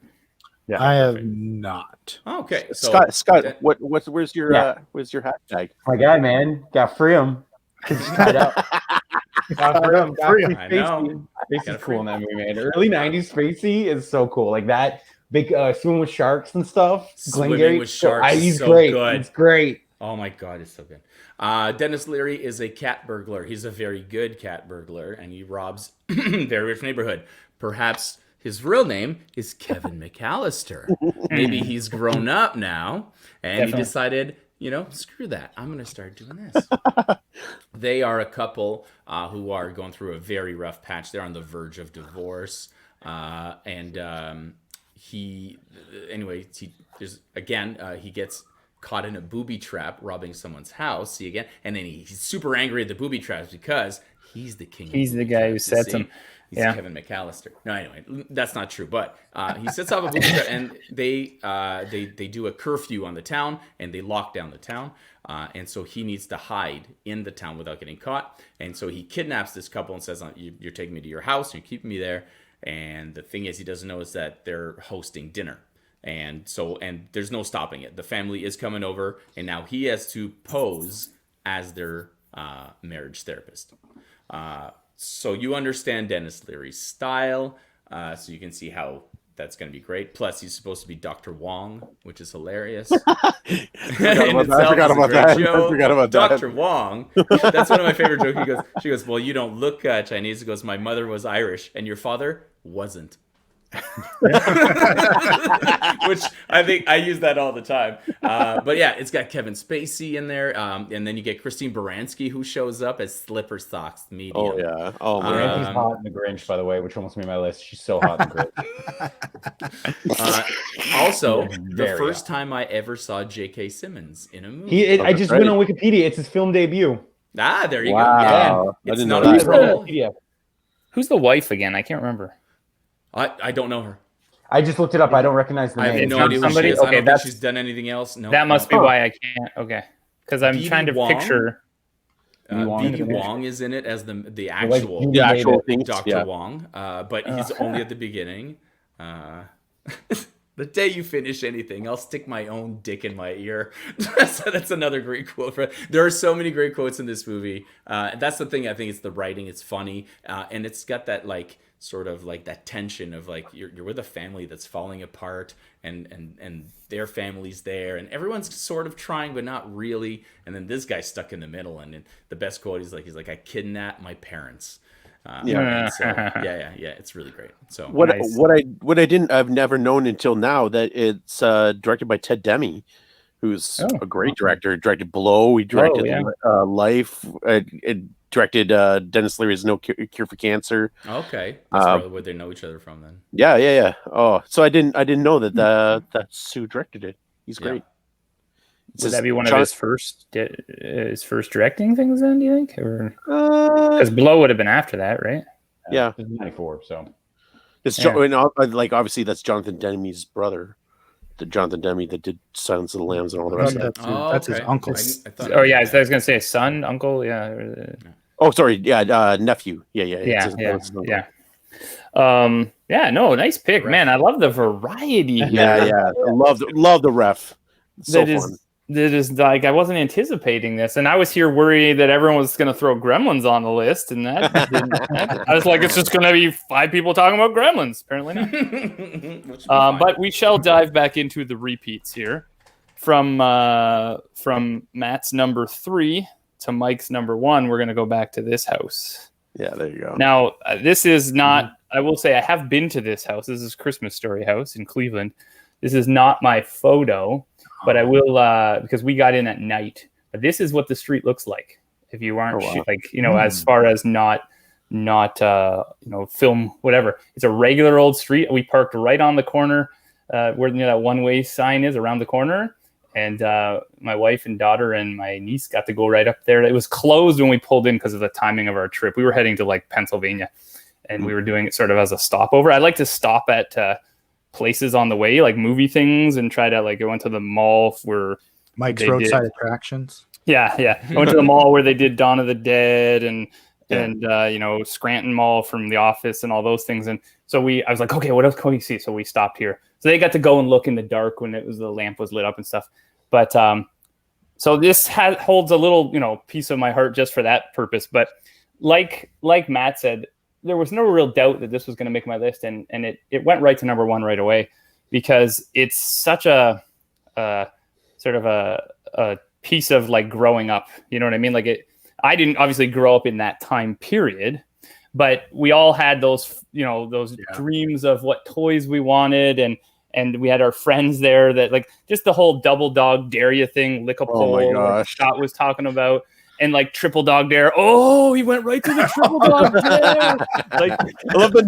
Yeah, I have not. Oh, okay. So Scott, where's your hashtag? My guy, man, got free him. Tied up. Got free him. I know. Spacey's cool in that movie, man. Early '90s Spacey is so cool. Like that big swim with sharks and stuff. Swimming with sharks. He's so great. good. It's great. Oh my god, it's so good. Dennis Leary is a cat burglar. He's a very good cat burglar, and he robs very rich neighborhood. Perhaps his real name is Kevin McAllister. Maybe he's grown up now, and he decided, screw that. I'm going to start doing this. They are a couple who are going through a very rough patch. They're on the verge of divorce. He gets caught in a booby trap robbing someone's house. See again, and then he's super angry at the booby traps because he's the king. He's the guy who sets them. He's Kevin McAllister. No, anyway, that's not true. But he sets off a booby trap, and they do a curfew on the town, and they lock down the town. And so he needs to hide in the town without getting caught. And so he kidnaps this couple and says, "You're taking me to your house. You're keeping me there." And the thing is, he doesn't know is that they're hosting dinner. And there's no stopping it. The family is coming over, and now he has to pose as their marriage therapist. So you understand Dennis Leary's style, so you can see how that's going to be great. Plus, he's supposed to be Dr. Wong, which is hilarious. I forgot about that. Dr. Wong. That's one of my favorite jokes. She goes, "Well, you don't look Chinese." He goes, "My mother was Irish, and your father wasn't." Which I think I use that all the time. But yeah, it's got Kevin Spacey in there, and then you get Christine Baranski, who shows up as Slipper Socks Medium. Oh yeah. Oh my God. She's hot in The Grinch, by the way, which almost made my list. She's so hot in The Grinch. Also, the first time I ever saw J.K. Simmons in a movie. I just went on Wikipedia. It's his film debut. There you go. Yeah, I didn't know that. Who's the wife again? I can't remember. I don't know her. I just looked it up. I don't recognize the name. I have no idea who she is. I don't think she's done anything else. No, that must be why I can't. Okay, because I'm trying to picture. B.D. Wong is in it as the actual things, Dr. Wong, but he's only at the beginning. The day you finish anything, I'll stick my own dick in my ear. So that's another great quote. There are so many great quotes in this movie. That's the thing. I think it's the writing. It's funny, and it's got that like sort of like that tension of like you're with a family that's falling apart, and their family's there, and everyone's sort of trying but not really. And then this guy's stuck in the middle. And the best quote he's like I kidnapped my parents. Yeah. It's really great. So I've never known until now that it's directed by Ted Demme, who's a great director. He directed Blow. He directed Life. It directed Dennis Leary's No Cure for Cancer. Okay, that's probably where they know each other from then. Yeah. Oh, so I didn't know that's who directed it. He's great. Would that be one of his first directing things then, do you think? Or because Blow would have been after that, right? Yeah. 94, so. It's obviously that's Jonathan Demme's brother. The Jonathan Demme that did Silence of the Lambs and all the rest of that. That's his uncle. I was going to say son, uncle, yeah. Oh, sorry, nephew. Yeah. Nice pick, man. I love the variety here. Yeah. I love the ref. It's so fun. That is like I wasn't anticipating this, and I was here worried that everyone was going to throw Gremlins on the list, and that didn't happen. I was like, it's just going to be 5 people talking about Gremlins. Apparently not. But we shall dive back into the repeats here, from Matt's number 3 to Mike's number 1. We're going to go back to this house. Yeah, there you go. Now, this is not. I will say I have been to this house. This is Christmas Story House in Cleveland. This is not my photo. But I will, because we got in at night. But this is what the street looks like if you aren't as far as not film whatever. It's a regular old street. We parked right on the corner where that one-way sign is around the corner. And my wife and daughter and my niece got to go right up there. It was closed when we pulled in because of the timing of our trip. We were heading to like Pennsylvania, and we were doing it sort of as a stopover. I like to stop at places on the way, like movie things, and try to like go into the mall where Mike's roadside attractions. Yeah. I went to the mall where they did Dawn of the Dead and Scranton Mall from The Office and all those things. And so I was like, okay, what else can we see? So we stopped here. So they got to go and look in the dark when the lamp was lit up and stuff. But so this holds a little piece of my heart just for that purpose. But like Matt said, there was no real doubt that this was going to make my list, and it went right to number 1 right away because it's such a sort of a piece of like growing up. You know what I mean? Like I didn't obviously grow up in that time period, but we all had those dreams of what toys we wanted, and we had our friends there that like just the whole Double Dog Dare Ya thing, lick a pole, like Scott was talking about. And like Triple Dog Dare. Oh, he went right to the Triple Dog Dare. Like I love the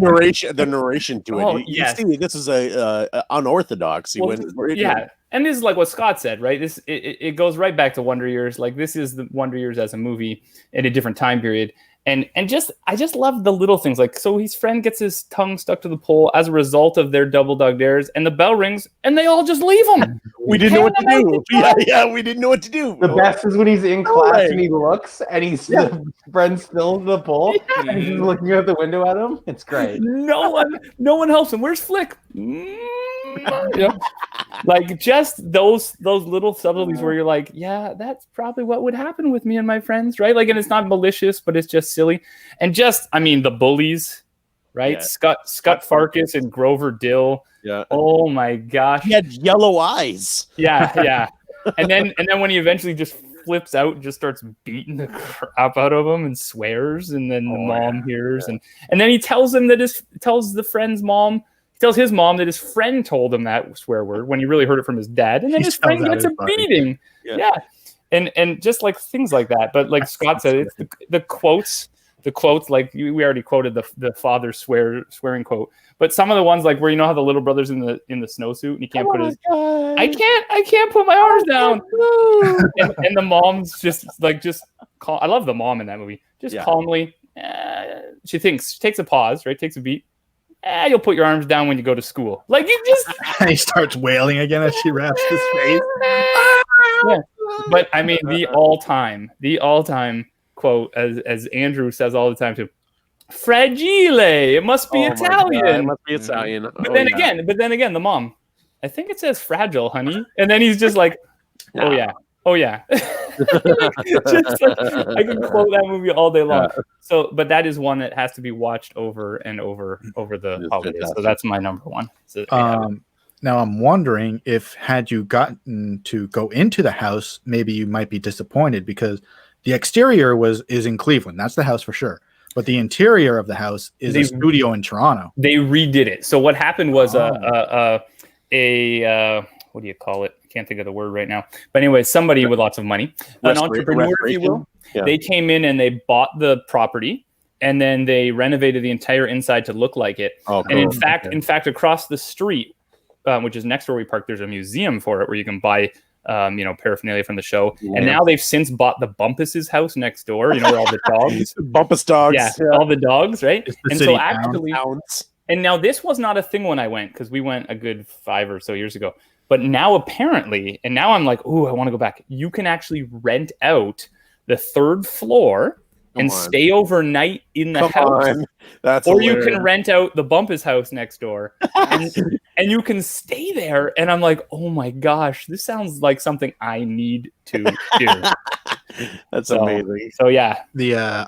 narration to it. Oh, you see, this is a unorthodox. And this is like what Scott said, right? This it goes right back to Wonder Years. Like this is the Wonder Years as a movie in a different time period. And I just love the little things. Like, so his friend gets his tongue stuck to the pole as a result of their Double Dog Dares, and the bell rings, and they all just leave him. We didn't know what to do. We didn't know what to do. The best is when he's in class and he looks, and the friend's still in the pole, and he's looking out the window at him. It's great. No one helps him. Where's Flick? Like just those little subtleties where you're like, yeah, that's probably what would happen with me and my friends, right? Like, and it's not malicious, but it's just silly. And the bullies, right? Yeah. Scott Farkas and Grover Dill. Yeah. Oh my gosh. He had yellow eyes. Yeah. and then when he eventually just flips out and just starts beating the crap out of him and swears, and then the mom hears, and then he tells him tells his mom that his friend told him that swear word when he really heard it from his dad, and then his friend gets a beating. Yeah. And just like things like that. But like Scott said, it's the quotes, like we already quoted the father swearing quote. But some of the ones like where how the little brother's in the snowsuit and he can't I can't put my arms down. and the mom's just calm. I love the mom in that movie. Calmly, she takes a pause, right? Takes a beat. You'll put your arms down when you go to school. Like you just. And he starts wailing again as she wraps his face. Yeah. But I mean, the all-time quote, as Andrew says all the time too, "Fragile." It must be Italian. It must be Italian. But then again, the mom. I think it says fragile, honey. And then he's just like, oh yeah. Oh yeah. Just like, I can quote that movie all day long. So, but that is one that has to be watched over and over the holidays. Fantastic. So that's my number one. So, now I'm wondering if had you gotten to go into the house, maybe you might be disappointed because the exterior is in Cleveland. That's the house for sure. But the interior of the house is a studio in Toronto. They redid it. So what happened was what do you call it? I can't think of the word right now. But anyway, somebody with lots of money, an entrepreneur, if you will, they came in and they bought the property and then they renovated the entire inside to look like it. Oh, cool. And in fact, across the street, which is next to where we park, there's a museum for it where you can buy paraphernalia from the show. Yeah. And now they've since bought the Bumpus's house next door, where all the dogs. Bumpus dogs. Yeah, all the dogs, right? And so actually, and now this was not a thing when I went, because we went a good 5 or so years ago. But now apparently, and now I'm like, ooh, I want to go back. You can actually rent out the 3rd floor and stay overnight in the house. That's or hilarious. You can rent out the Bumpus house next door and you can stay there. And I'm like, oh my gosh, this sounds like something I need to do. That's amazing. So yeah.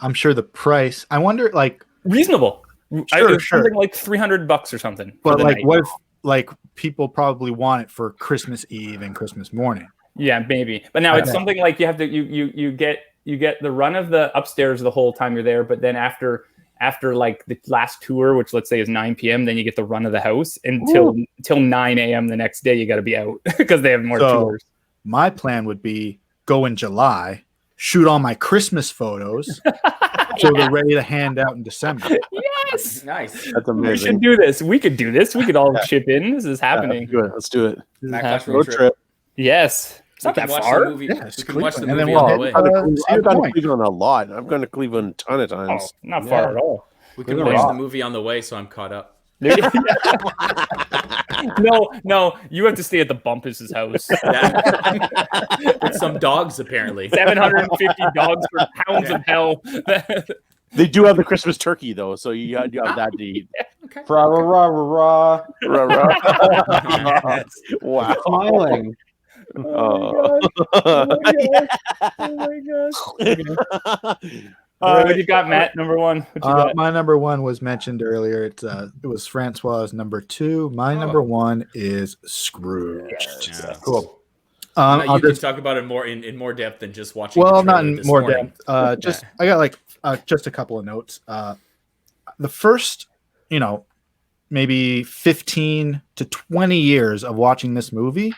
I'm sure the price, I wonder, like, reasonable. Sure. Something like $300 or something. But like, what if like people probably want it for Christmas Eve and Christmas morning? Yeah, maybe. But now it's something like you have to you get the run of the upstairs the whole time you're there, but then after like the last tour, which let's say is 9 p.m., then you get the run of the house until 9 a.m. the next day. You got to be out because they have more tours. My plan would be go in July, shoot all my Christmas photos, so they're ready to hand out in December. Yes, nice. That's amazing. We should do this. We could do this. We could all chip in. This is happening. Let's do it. Mack Flash road trip. Yes. It's not that far. Yeah, we can watch the movie on the way. I've gone to Cleveland a lot. I've gone to Cleveland a ton of times. Not far at all. We can watch the movie on the way, so I'm caught up. No, you have to stay at the Bumpus's house. With some dogs, apparently. 750 dogs for pounds of hell. They do have the Christmas turkey, though, so you have that to eat. Okay. Wow. Smiling. Oh my gosh. What you got, Matt? Number one. My number one was mentioned earlier. It was François' number 2. My number 1 is Scrooge. Yeah. Cool. You can talk about it more in more depth than just watching. Well, not in more depth. I got like just a couple of notes. The first, maybe 15 to 20 years of watching this movie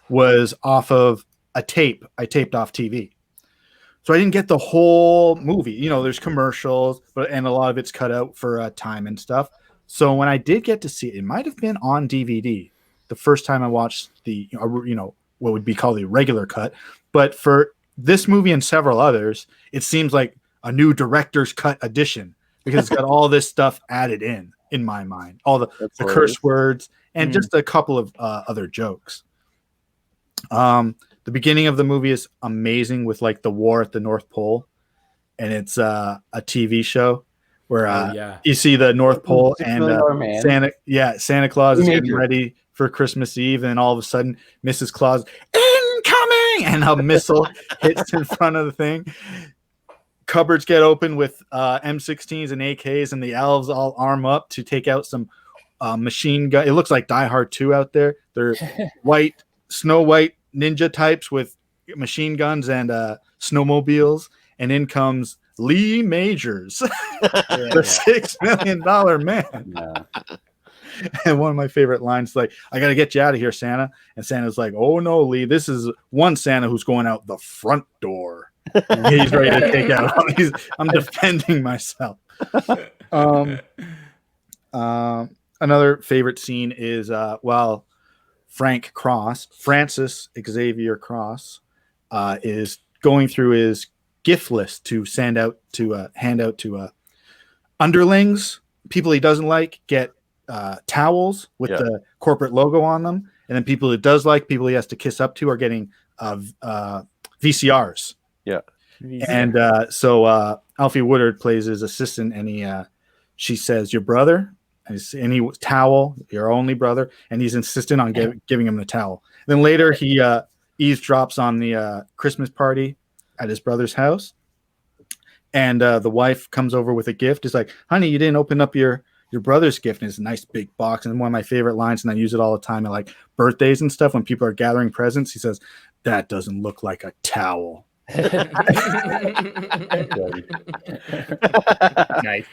was off of a tape I taped off TV. So I didn't get the whole movie. There's commercials, and a lot of it's cut out for time and stuff. So when I did get to see it, it might have been on DVD the first time I watched the, what would be called the regular cut. But for this movie and several others, it seems like a new director's cut edition because it's got all this stuff added in my mind, all the curse words and just a couple of other jokes. The beginning of the movie is amazing with like the war at the North Pole, and it's a TV show where you see the North Pole and Santa Claus is getting ready for Christmas Eve, and all of a sudden Mrs. Claus incoming, and a missile hits in front of the thing. Cupboards get open with M16s and AKs, and the elves all arm up to take out some machine gun. It looks like Die Hard 2 out there. They're Snow White ninja types with machine guns and snowmobiles, and in comes Lee Majors, the $6 million man. Yeah. And one of my favorite lines, like, "I gotta get you out of here, Santa." And Santa's like, "Oh no, Lee, this is one Santa who's going out the front door." And he's ready to take out. I'm defending myself. Another favorite scene is while Francis Xavier Cross, is going through his gift list to hand out to underlings, people he doesn't like, get towels with the corporate logo on them, and then people he does like, people he has to kiss up to, are getting VCRs. Yeah, and so Alfie Woodard plays his assistant, and she says, "Your brother, and he towel, your only brother, and he's insistent on giving him the towel. Then later he eavesdrops on the Christmas party at his brother's house, and the wife comes over with a gift. It's like, honey, you didn't open up your brother's gift, and it's a nice big box. And one of my favorite lines, and I use it all the time at like birthdays and stuff when people are gathering presents. He says, "That doesn't look like a towel." Nice.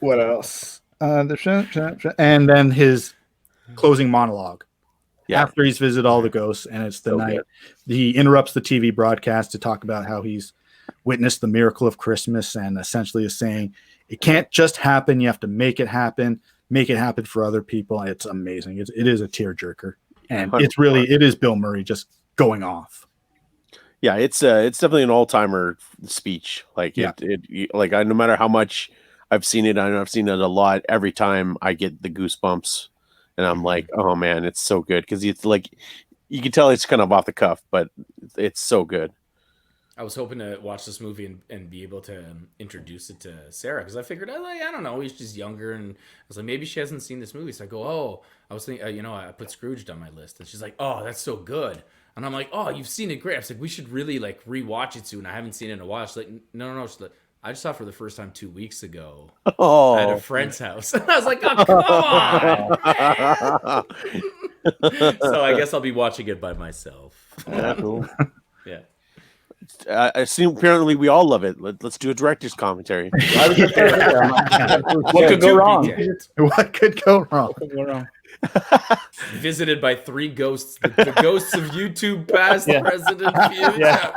What else? And then his closing monologue. Yeah. After he's visited all the ghosts, and it's the So night, good. he interrupts the TV broadcast to talk about how he's witnessed the miracle of Christmas, and essentially is saying it can't just happen. You have to make it happen for other people. It's amazing. It is a tearjerker, and 100%. it is Bill Murray just going off. Yeah, it's definitely an all-timer speech. Like like no matter how much I've seen it, I know I've seen it a lot. Every time I get the goosebumps, and I'm like, oh man, it's so good, because it's like you can tell it's kind of off the cuff, but it's so good. I was hoping to watch this movie and be able to introduce it to Sarah, because I figured, I don't know, she's younger, and I was like, maybe she hasn't seen this movie. So I go, I was thinking, I put Scrooged on my list, and she's like, oh, that's so good. And I'm like, oh, you've seen it, great. I was like, we should really like rewatch it soon. I haven't seen it in a while. She's like, no. She's like, I just saw it for the first time 2 weeks ago at a friend's house. And I was like, oh, come on. So I guess I'll be watching it by myself. Yeah, cool. Yeah. I assume apparently we all love it. Let's do a director's commentary. What could go wrong? What could go wrong? Visited by 3 ghosts, the ghosts of YouTube past, present, and future.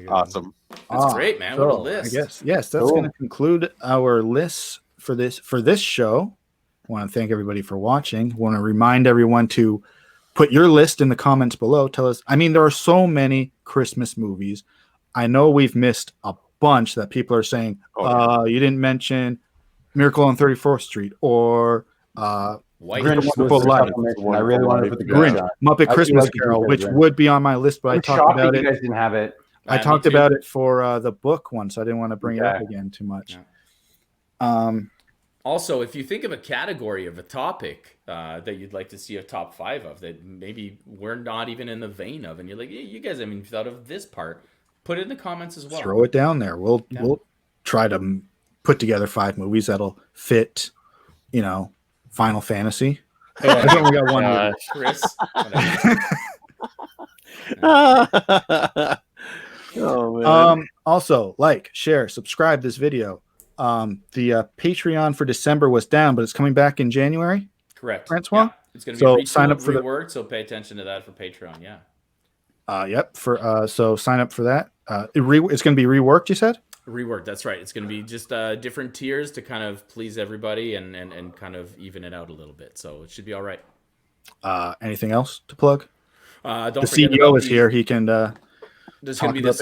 Awesome. That's great, man. What a list. I guess that's going to conclude our list for this show. I want to thank everybody for watching. I want to remind everyone to put your list in the comments below. Tell us. I mean, there are so many Christmas movies. I know we've missed a bunch that people are saying, you didn't mention Miracle on 34th Street or Grinch Wonderful Life. I really wanted to put the Grinch, Muppet Christmas Carol, which would be on my list, but I talked about it. You guys didn't have it. I talked about it for the book one, so I didn't want to bring it up again too much. Yeah. Also, if you think of a category of a topic that you'd like to see a top 5 of that maybe we're not even in the vein of, and you're like, hey, you guys haven't thought of this part, put it in the comments as well. Throw it down there. We'll try to put together 5 movies that'll fit, Final Fantasy. I think we got one. Chris. Oh, man. Also, like, share, subscribe this video. The Patreon for December was down, but it's coming back in January. Correct, Francois. Yeah. It's going to be sign up for reworked, so pay attention to that for Patreon. Yeah. Yep. So sign up for that. It's going to be reworked. You said reworked. That's right. It's going to be just different tiers to kind of please everybody and kind of even it out a little bit. So it should be all right. Anything else to plug? Don't the CEO is here. He can. There's going to be the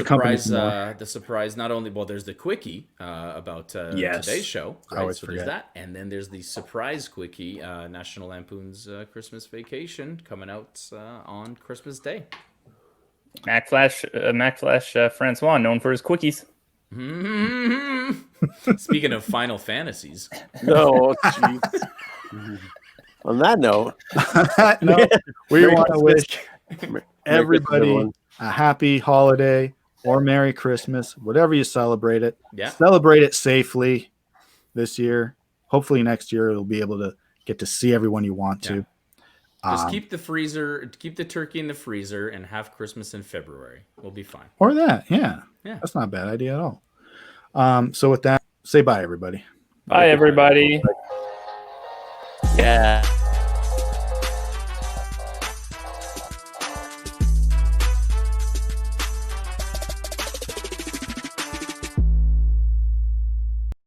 surprise. Not only there's the quickie about today's show. Right? So there's that, and then there's the surprise quickie, National Lampoon's Christmas Vacation, coming out on Christmas Day. Mack Flash François, known for his quickies. Speaking of Final Fantasies. No, jeez. On that note, we want to wish everybody a happy holiday or Merry Christmas, whatever you celebrate it. Yeah. Celebrate it safely this year. Hopefully next year you'll be able to get to see everyone you want to. Just keep the turkey in the freezer and have Christmas in February. We'll be fine. Or that, yeah. That's not a bad idea at all. So with that, say bye, everybody. Bye, everybody. yeah.